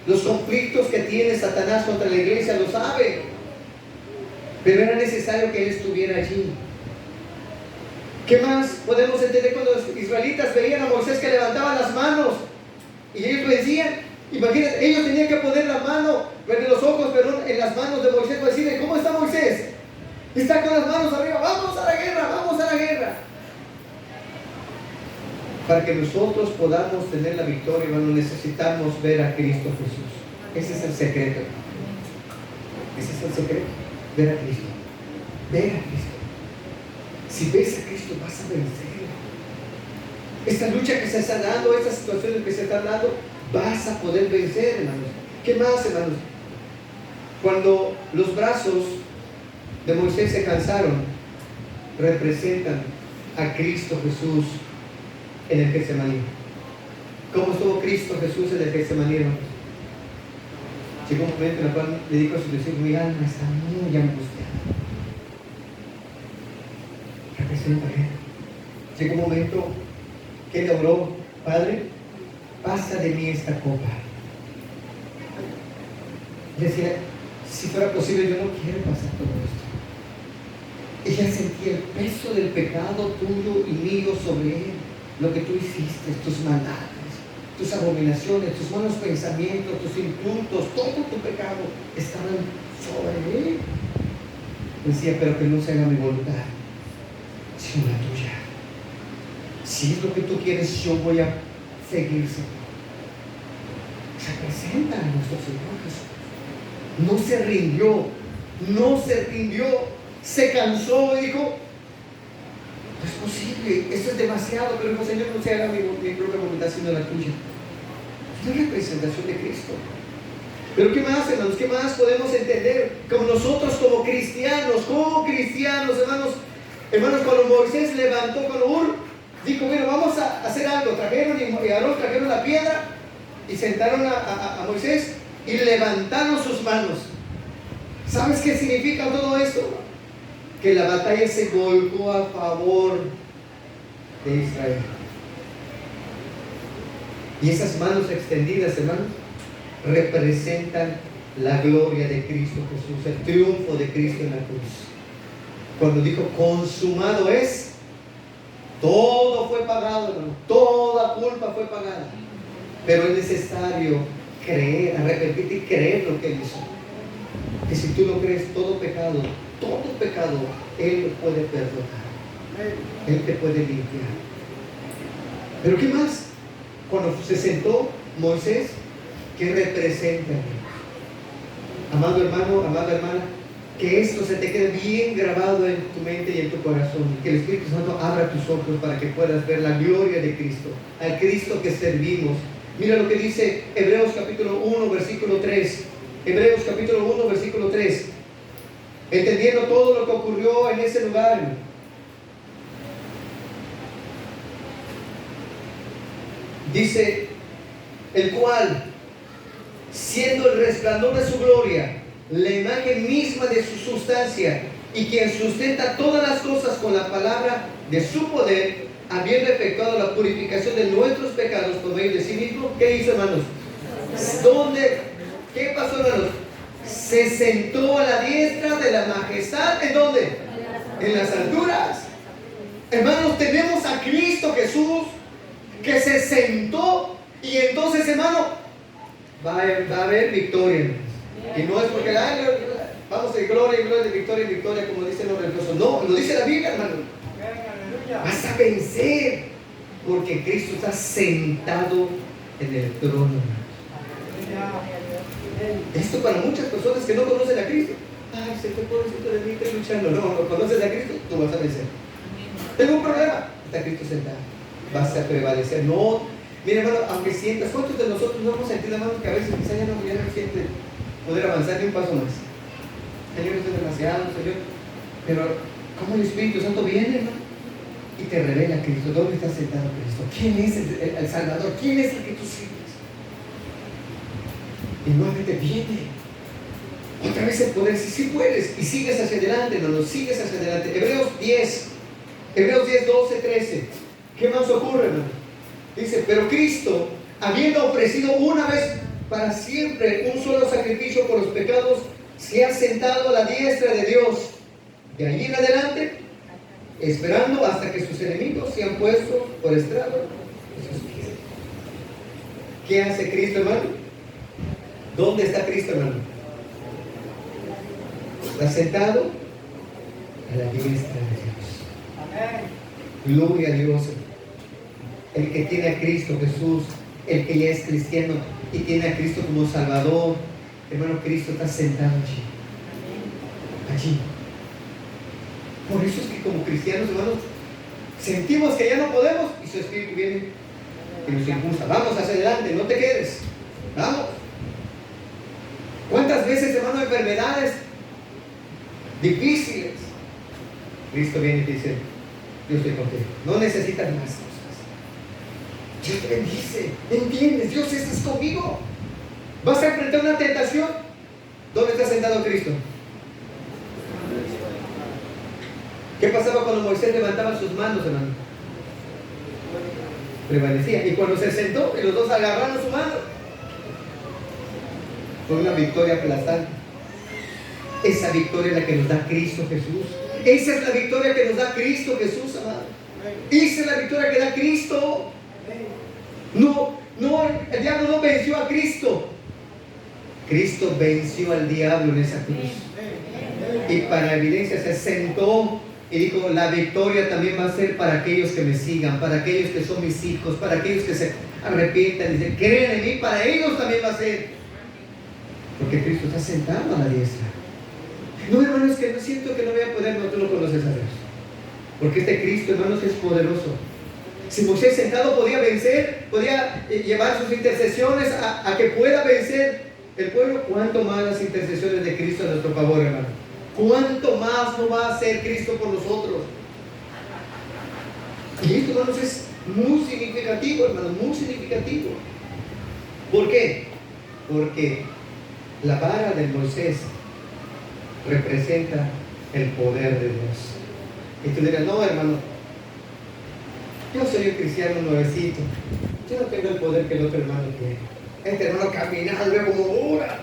Los conflictos que tiene Satanás contra la iglesia lo sabe. Pero era necesario que Él estuviera allí. ¿Qué más podemos entender cuando los israelitas veían a Moisés que levantaba las manos? Y ellos decían, imagínate, ellos tenían que poner la mano, verle los ojos, pero en las manos de Moisés, para decirle: ¿cómo está Moisés? Está con las manos arriba, vamos a la guerra, vamos a la guerra. Para que nosotros podamos tener la victoria, hermano, necesitamos ver a Cristo Jesús. Ese es el secreto. Ese es el secreto. Ver a Cristo. Ver a Cristo. Si ves a Cristo vas a vencer. Esta lucha que se está dando, estas situaciones que se están dando, vas a poder vencer, hermanos. ¿Qué más, hermanos? Cuando los brazos de Moisés se cansaron, representan a Cristo Jesús en el Getsemaní. ¿Cómo estuvo Cristo Jesús en el Getsemaní, hermanos? Llegó un momento en el cual le dijo a sus discípulos: mi alma está muy angustiada. Representa a él. Llegó un momento que él oró: Padre, pasa de mí esta copa. Decía: si fuera posible, yo no quiero pasar todo esto. Ella sentía el peso del pecado tuyo y mío sobre él. Lo que tú hiciste, tus maldades, tus abominaciones, tus malos pensamientos, tus insultos, todo tu pecado estaban sobre él. Decía: pero que no se haga mi voluntad, sino la tuya. Si es lo que tú quieres, yo voy a seguir, Señor. Se presenta a nuestro Señor Jesús. No se rindió, no se rindió, se cansó y dijo: no es posible, esto es demasiado, pero dijo: Señor, no se haga mi propia voluntad sino la tuya. Es una representación de Cristo. Pero ¿qué más, hermanos? ¿Qué más podemos entender? Como nosotros como cristianos, hermanos, cuando Moisés levantó con Ur, dijo: bueno, vamos a hacer algo. Trajeron y Aarón trajeron la piedra y sentaron a Moisés y levantaron sus manos. ¿Sabes qué significa todo esto? Que la batalla se volcó a favor de Israel. Y esas manos extendidas, hermanos, representan la gloria de Cristo Jesús, el triunfo de Cristo en la cruz. Cuando dijo: consumado es, todo fue pagado, hermano, toda culpa fue pagada. Pero es necesario creer, arrepentirte y creer lo que Él hizo. Que si tú lo crees, todo pecado, Él lo puede perdonar. Él te puede limpiar. Pero ¿qué más? Cuando se sentó Moisés, ¿qué representa? Amado hermano, amada hermana, que esto se te quede bien grabado en tu mente y en tu corazón. Que el Espíritu Santo abra tus ojos para que puedas ver la gloria de Cristo, al Cristo que servimos. Mira lo que dice Hebreos capítulo 1, versículo 3. Hebreos capítulo 1, versículo 3. Entendiendo todo lo que ocurrió en ese lugar, dice: el cual, siendo el resplandor de su gloria, la imagen misma de su sustancia, y quien sustenta todas las cosas con la palabra de su poder, habiendo efectuado la purificación de nuestros pecados por medio de sí mismo, ¿qué hizo, hermanos? ¿Qué pasó, hermanos? Se sentó a la diestra de la majestad. ¿En dónde? En las alturas. Hermanos, tenemos a Cristo Jesús que se sentó, y entonces, hermano, va a haber victoria. Y no es porque vamos de gloria en gloria, de victoria en victoria, como dicen los religiosos. No, lo dice la Biblia, hermano. Vas a vencer porque Cristo está sentado en el trono. Esto para muchas personas que no conocen a Cristo: ay, se te puede decir de mí, estoy luchando. No conoces a Cristo, tú vas a vencer. Tengo un problema, está Cristo sentado, vas a prevalecer. No, mira, hermano, aunque sientas, ¿cuántos de nosotros no hemos sentido, hermano, que a veces quizá ya no siente poder avanzar ni un paso más? Señor, esto es demasiado, Señor. Pero ¿cómo el Espíritu Santo viene, hermano? Y te revela a Cristo. ¿Dónde está sentado Cristo? ¿Quién es el Salvador? ¿Quién es el que tú sirves? Y nuevamente viene otra vez el poder. Si sí puedes, y sigues hacia adelante, hermano, sigues hacia adelante. Hebreos 10, 12, 13. ¿Qué más ocurre, hermano? Dice: pero Cristo, habiendo ofrecido una vez para siempre un solo sacrificio por los pecados, se ha sentado a la diestra de Dios. De allí en adelante, esperando hasta que sus enemigos sean puestos por estrado de sus pies. ¿Qué hace Cristo, hermano? ¿Dónde está Cristo, hermano? Está sentado a la diestra de Dios. Gloria a Dios. El que tiene a Cristo Jesús, el que ya es cristiano y tiene a Cristo como Salvador, hermano, Cristo está sentado allí. Allí. Por eso es que como cristianos, hermanos, sentimos que ya no podemos y su Espíritu viene y nos impulsa. Vamos hacia adelante, no te quedes. Vamos. ¿Cuántas veces, hermano, enfermedades difíciles? Cristo viene y te dice, yo estoy contigo. No necesitas más cosas. Dios te bendice. ¿Entiendes? Dios, estás conmigo. Vas a enfrentar una tentación. ¿Dónde está sentado Cristo? ¿Qué pasaba cuando Moisés levantaba sus manos, hermano? Prevalecía. Y cuando se sentó y los dos agarraron su mano, fue una victoria aplastante. Esa victoria es la que nos da Cristo Jesús. Esa es la victoria que nos da Cristo Jesús, amado. Esa es la victoria que da Cristo. No, el diablo no venció a Cristo. Cristo venció al diablo en esa cruz. Y para evidencia se sentó y dijo, la victoria también va a ser para aquellos que me sigan, para aquellos que son mis hijos, para aquellos que se arrepientan y dicen, creen en mí, para ellos también va a ser. Porque Cristo está sentado a la diestra. No, hermanos, que no siento que no voy a poder, no, tú no conoces a Dios. Porque este Cristo, hermanos, es poderoso. Si Moisés sentado podía vencer, podía llevar sus intercesiones a que pueda vencer el pueblo, ¿cuánto más las intercesiones de Cristo a nuestro favor, hermano? ¿Cuánto más no va a hacer Cristo por nosotros? Y esto, hermanos, es muy significativo, hermanos, muy significativo. ¿Por qué? Porque la vara de Moisés representa el poder de Dios. Y tú dirás, no, hermano, yo soy un cristiano nuevecito, yo no tengo el poder que el otro hermano tiene. Este hermano camina, veo como dura,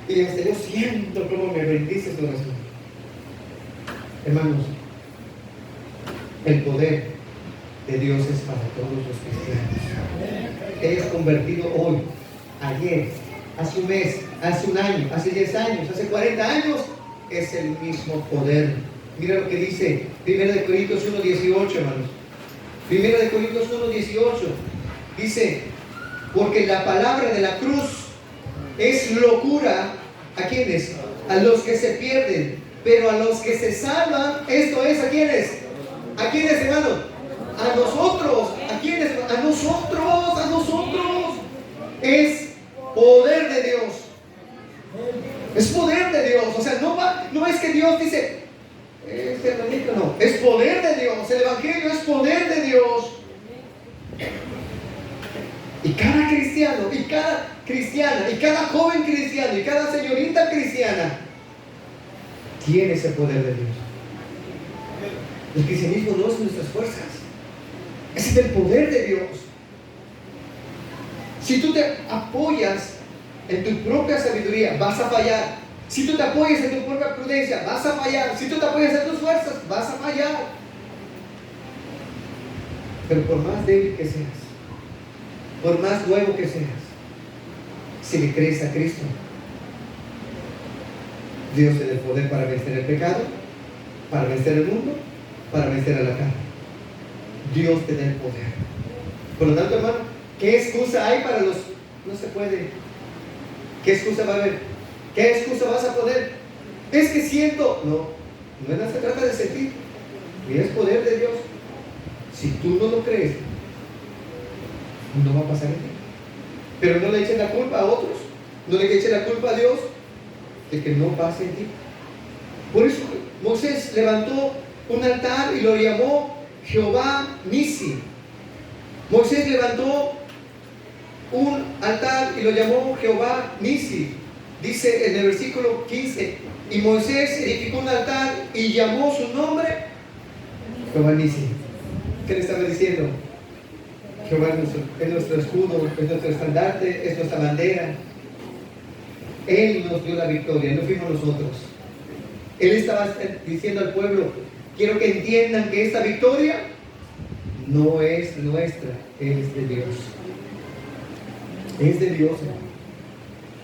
y yo siento como me bendices tu oración. Hermanos, el poder de Dios es para todos los cristianos. Te hayas convertido hoy, ayer, hace un mes, hace un año, hace 10 años, hace 40 años, es el mismo poder. Mira lo que dice 1 Corintios 1:18, hermanos. 1 Corintios 1:18 dice, porque la palabra de la cruz es locura. ¿A quiénes? A los que se pierden. Pero a los que se salvan, esto es, ¿a quiénes? ¿A quiénes, hermano? A nosotros. ¿A quiénes? A nosotros. A nosotros. Es poder de Dios. Es poder de Dios. O sea, no es que Dios dice, este hermanito, no. Es poder de Dios. El evangelio es poder de Dios. Y cada cristiano, y cada cristiana, y cada joven cristiano, y cada señorita cristiana tiene ese poder de Dios. El cristianismo no es nuestras fuerzas, ese es el poder de Dios. Si tú te apoyas en tu propia sabiduría, vas a fallar. Si tú te apoyas en tu propia prudencia, vas a fallar. Si tú te apoyas en tus fuerzas, vas a fallar. Pero por más débil que seas, por más nuevo que seas, si le crees a Cristo, Dios te da el poder para vencer el pecado, para vencer el mundo, para vencer a la carne. Dios te da el poder. Por lo tanto, hermano, ¿qué excusa hay para los? No se puede. ¿Qué excusa va a haber? ¿Qué excusa vas a poner? Es que siento. No se trata de sentir. Y es poder de Dios. Si tú no lo crees, no va a pasar en ti. Pero no le echen la culpa a otros. No le echen la culpa a Dios de que no pase en ti. Por eso Moisés levantó un altar y lo llamó Jehová Nisi. Moisés levantó un altar y lo llamó Jehová Nisi. Dice en el versículo 15, y Moisés edificó un altar y llamó su nombre Jehová Nisi. ¿Qué le estaba diciendo? Jehová es nuestro escudo, es nuestro estandarte, es nuestra bandera. Él nos dio la victoria, no fuimos nosotros. Él estaba diciendo al pueblo, quiero que entiendan que esta victoria no es nuestra, es de Dios. Es de Dios.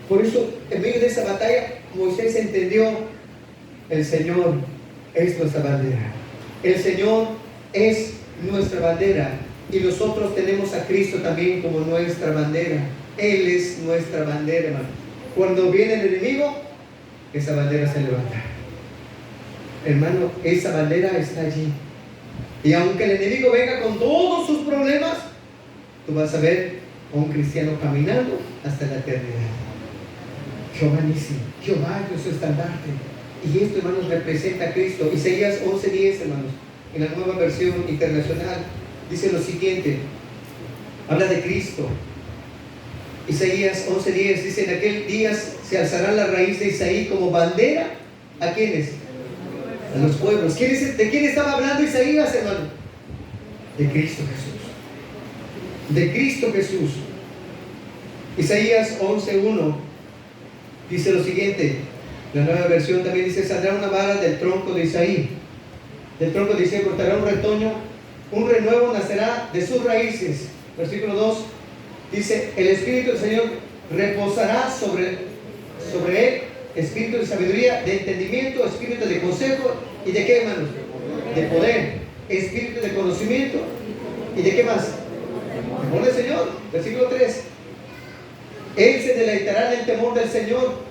Por eso, en medio de esa batalla, Moisés entendió, el Señor es nuestra bandera. El Señor es nuestra bandera y nosotros tenemos a Cristo también como nuestra bandera. Él es nuestra bandera, hermano. Cuando viene el enemigo, esa bandera se levanta. Hermano, esa bandera está allí. Y aunque el enemigo venga con todos sus problemas, tú vas a ver a un cristiano caminando hasta la eternidad. Jehová Nissi, Jehová es su estandarte. Y esto, hermanos, representa a Cristo. Isaías 11:10, hermanos, en la Nueva Versión Internacional, dice lo siguiente. Habla de Cristo. Isaías 11:10 dice: en aquel día se alzará la raíz de Isaí como bandera. ¿A quiénes? A los pueblos. ¿De quién estaba hablando Isaías, hermano? De Cristo Jesús. De Cristo Jesús. Isaías 11:1 dice lo siguiente. La Nueva Versión también dice: saldrá una vara del tronco de Isaí. Del tronco de Isaí brotará un retoño, un renuevo nacerá de sus raíces. Versículo 2 dice: el Espíritu del Señor reposará sobre él, espíritu de sabiduría, de entendimiento, espíritu de consejo, ¿y de qué, hermanos? De poder, espíritu de conocimiento, ¿y de qué más? Temor del Señor. Versículo 3: él se deleitará en el temor del Señor,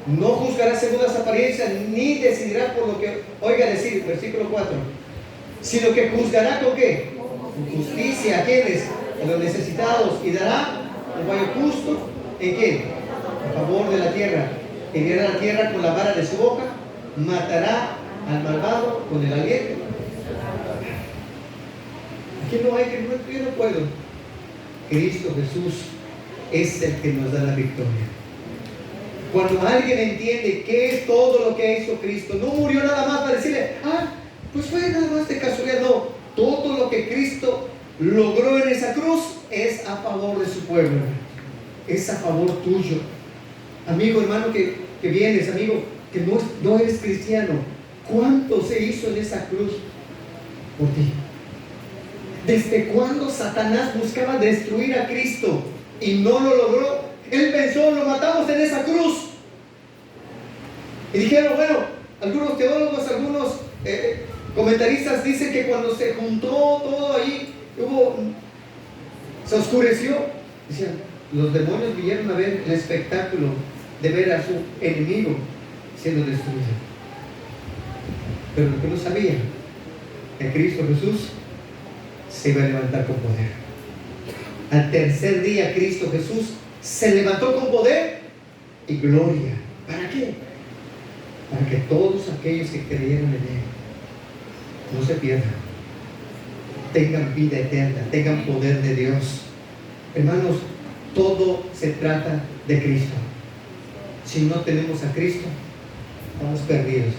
no juzgará según las apariencias, ni decidirá por lo que oiga decir. Versículo 4: sino que juzgará con qué? Con justicia. ¿A quiénes? A los necesitados, y dará un fallo justo. ¿En qué? A favor de la tierra. Herirá la tierra con la vara de su boca, matará al malvado con el aliento. Aquí no hay que, yo no puedo. Cristo Jesús es el que nos da la victoria. Cuando alguien entiende qué es todo lo que hizo Cristo, no murió nada más para decirle: pues fue nada más de casualidad. No, todo lo que Cristo logró en esa cruz es a favor de su pueblo, es a favor tuyo. Amigo, hermano, que vienes, amigo, que no eres cristiano, ¿cuánto se hizo en esa cruz por ti? ¿Desde cuándo Satanás buscaba destruir a Cristo y no lo logró? Él pensó: lo matamos en esa cruz. Y dijeron, bueno, algunos teólogos, algunos comentaristas dicen que cuando se juntó todo ahí, se oscureció. Decían, los demonios vinieron a ver el espectáculo de ver a su enemigo siendo destruido. Pero lo que no sabían, que Cristo Jesús se iba a levantar con poder. Al tercer día Cristo Jesús se levantó con poder y gloria. ¿Para qué? Para que todos aquellos que creyeron en Él no se pierdan, tengan vida eterna, tengan poder de Dios. Hermanos, todo se trata de Cristo. Si no tenemos a Cristo, estamos perdidos.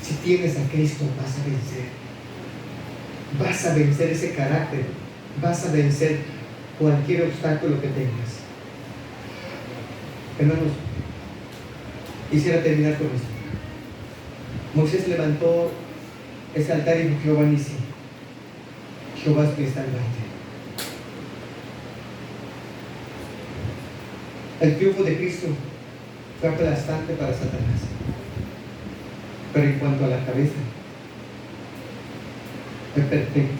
Si tienes a Cristo, vas a vencer. Vas a vencer ese carácter. Vas a vencer cualquier obstáculo que tengas. Hermanos, quisiera terminar con esto. Moisés levantó ese altar y dijo: Jehová Nissi, Jehová es mi estandarte. El triunfo de Cristo fue aplastante para Satanás, pero en cuanto a la cabeza, fue perfecto.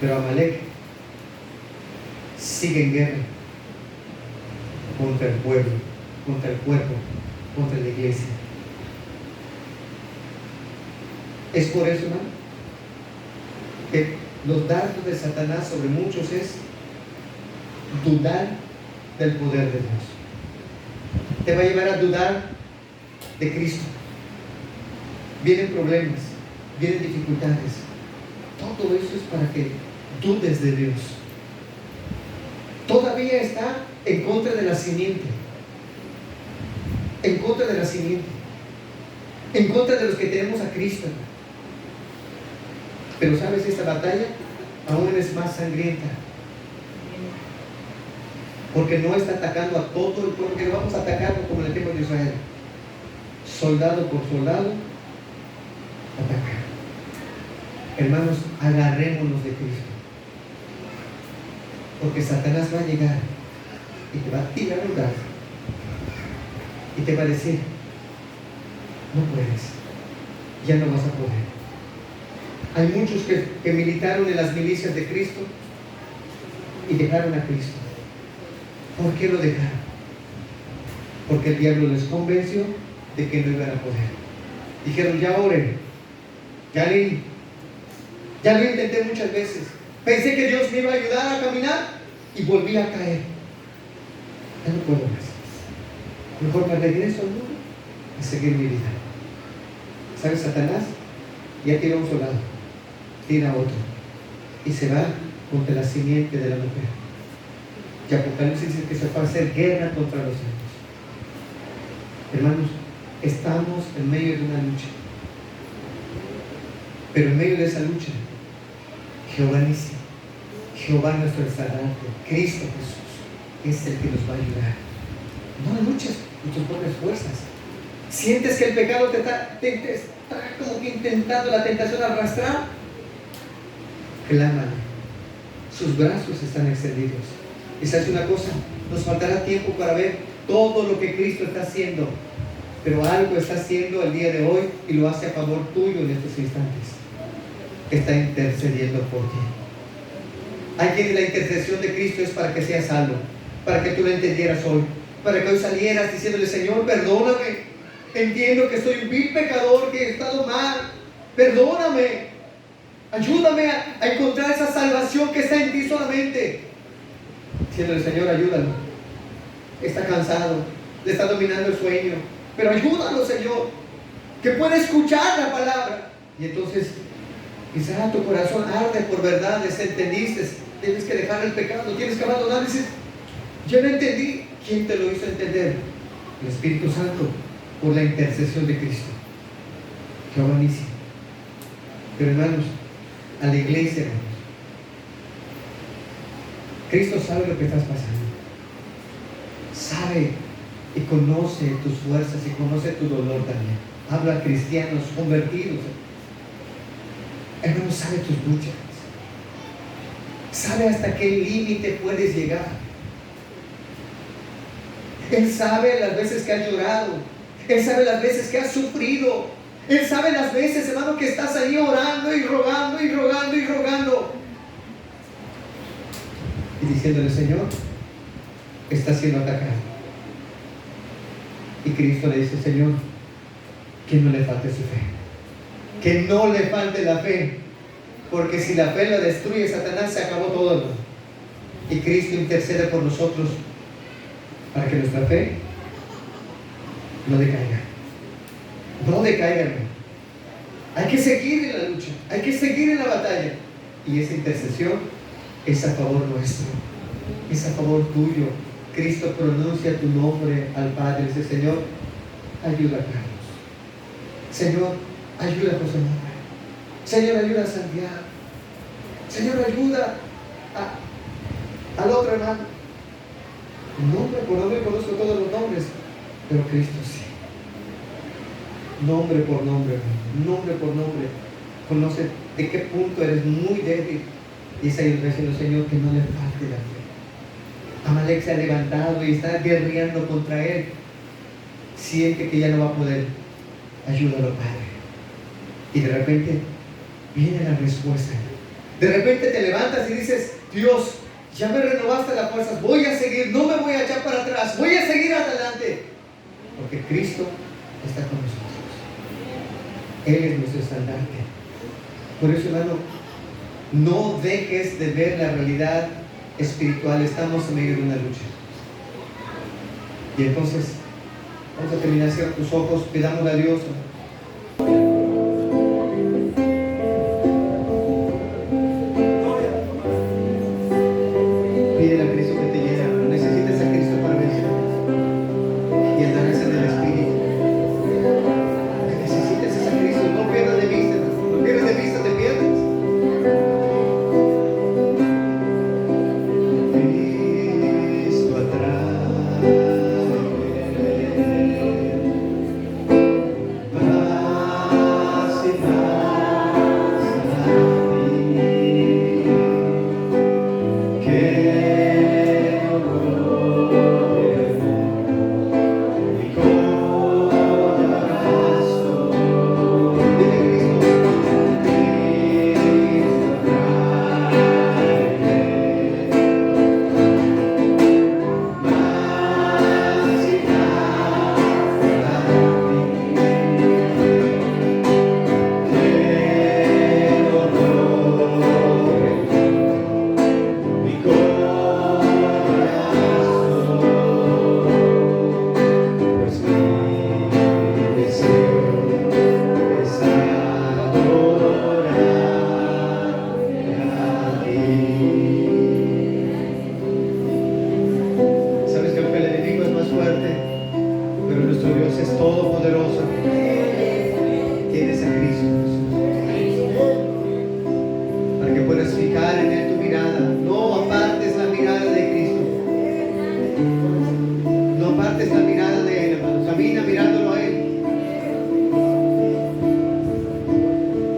Pero Amalek sigue en guerra contra el pueblo, contra el cuerpo, contra la iglesia. Es por eso, hermano, que los dardos de Satanás sobre muchos es dudar del poder de Dios. Te va a llevar a dudar de Cristo. Vienen problemas, vienen dificultades. Todo eso es para que dudes de Dios. Todavía está en contra de la simiente. En contra de la simiente. En contra de los que tenemos a Cristo. Pero sabes, esta batalla aún es más sangrienta. Porque no está atacando a todo el pueblo, que no vamos a atacarlo como en el tiempo de Israel. Soldado por soldado, ataca. Hermanos, agarrémonos de Cristo. Porque Satanás va a llegar y te va a tirar un dardo. Y te va a decir: No puedes, ya no vas a poder. Hay muchos que militaron en las milicias de Cristo y dejaron a Cristo. ¿Por qué lo dejaron? Porque el diablo les convenció de que no iban a poder. Dijeron, ya oren, ya lo intenté muchas veces. Pensé que Dios me iba a ayudar a caminar y volví a caer. Ya no puedo más. Mejor me regreso al mundo a seguir mi vida. ¿Sabes? Satanás ya tira a un soldado, tira a otro y se va contra la simiente de la mujer. Y Apocalipsis dice que se va a hacer guerra contra los santos. Hermanos, estamos en medio de una lucha, pero en medio de esa lucha Jehová dice, Jehová nuestro salvador, Cristo Jesús es el que nos va a ayudar. No luches con tus propias fuerzas. Sientes que el pecado te está como que intentando la tentación arrastrar, clámale. Sus brazos están extendidos. Y sabes una cosa, nos faltará tiempo para ver todo lo que Cristo está haciendo, pero algo está haciendo el día de hoy y lo hace a favor tuyo en estos instantes. Está intercediendo por ti. Hay quien la intercesión de Cristo es para que seas salvo, para que tú lo entendieras hoy, para que hoy salieras diciéndole, Señor, perdóname, entiendo que soy un vil pecador, que he estado mal, perdóname, ayúdame a encontrar esa salvación que está en ti solamente. Diciéndole, Señor, ayúdalo, está cansado, le está dominando el sueño, pero ayúdalo, Señor, que pueda escuchar la palabra. Y entonces quizá tu corazón arde por verdades, entendiste, tienes que dejar el pecado, tienes que abandonar. Dices, yo no entendí. ¿Quién te lo hizo entender? El Espíritu Santo, por la intercesión de Cristo. Qué buenísimo. Pero hermanos, a la iglesia, hermanos, Cristo sabe lo que estás pasando, sabe y conoce tus fuerzas y conoce tu dolor también. Habla a cristianos convertidos. Hermanos, sabe tus luchas, sabe hasta qué límite puedes llegar. Él sabe las veces que has llorado, Él sabe las veces que has sufrido, Él sabe las veces, hermano, que estás ahí orando y rogando y rogando y rogando y diciéndole, Señor, está siendo atacado. Y Cristo le dice, Señor, que no le falte su fe, que no le falte la fe, porque si la fe la destruye Satanás, se acabó todo, hermano. Y Cristo intercede por nosotros para que nuestra fe no decaiga. No decaiga, hermano. Hay que seguir en la lucha, hay que seguir en la batalla. Y esa intercesión es a favor nuestro, es a favor tuyo. Cristo pronuncia tu nombre al Padre. Dice, Señor, ayuda a Carlos. Señor, ayuda a José Manuel. Señor, ayuda a Santiago. Señor, ayuda al otro hermano. Nombre por nombre conozco todos los nombres, pero Cristo sí. Nombre por nombre, hermano. Nombre por nombre. Conoce de qué punto eres muy débil. Y está ahí diciendo, Señor, que no le falte la fe. Amalek se ha levantado y está guerreando contra él. Siente que ya no va a poder. Ayúdalo, Padre. Y de repente viene la respuesta. De repente te levantas y dices, Dios, ya me renovaste las fuerzas, voy a seguir, no me voy a echar para atrás, voy a seguir adelante. Porque Cristo está con nosotros. Él es nuestro estandarte. Por eso, hermano, no dejes de ver la realidad espiritual. Estamos en medio de una lucha. Y entonces, vamos a terminar, cierra tus ojos, pidámosle a Dios. Pídele a Cristo que te llene. Necesitas a Cristo para vencer y andarás en el Espíritu. Necesitas a Cristo. No pierdas de vista, no pierdas de vista, te pierdes. Cristo atrás. fuerte.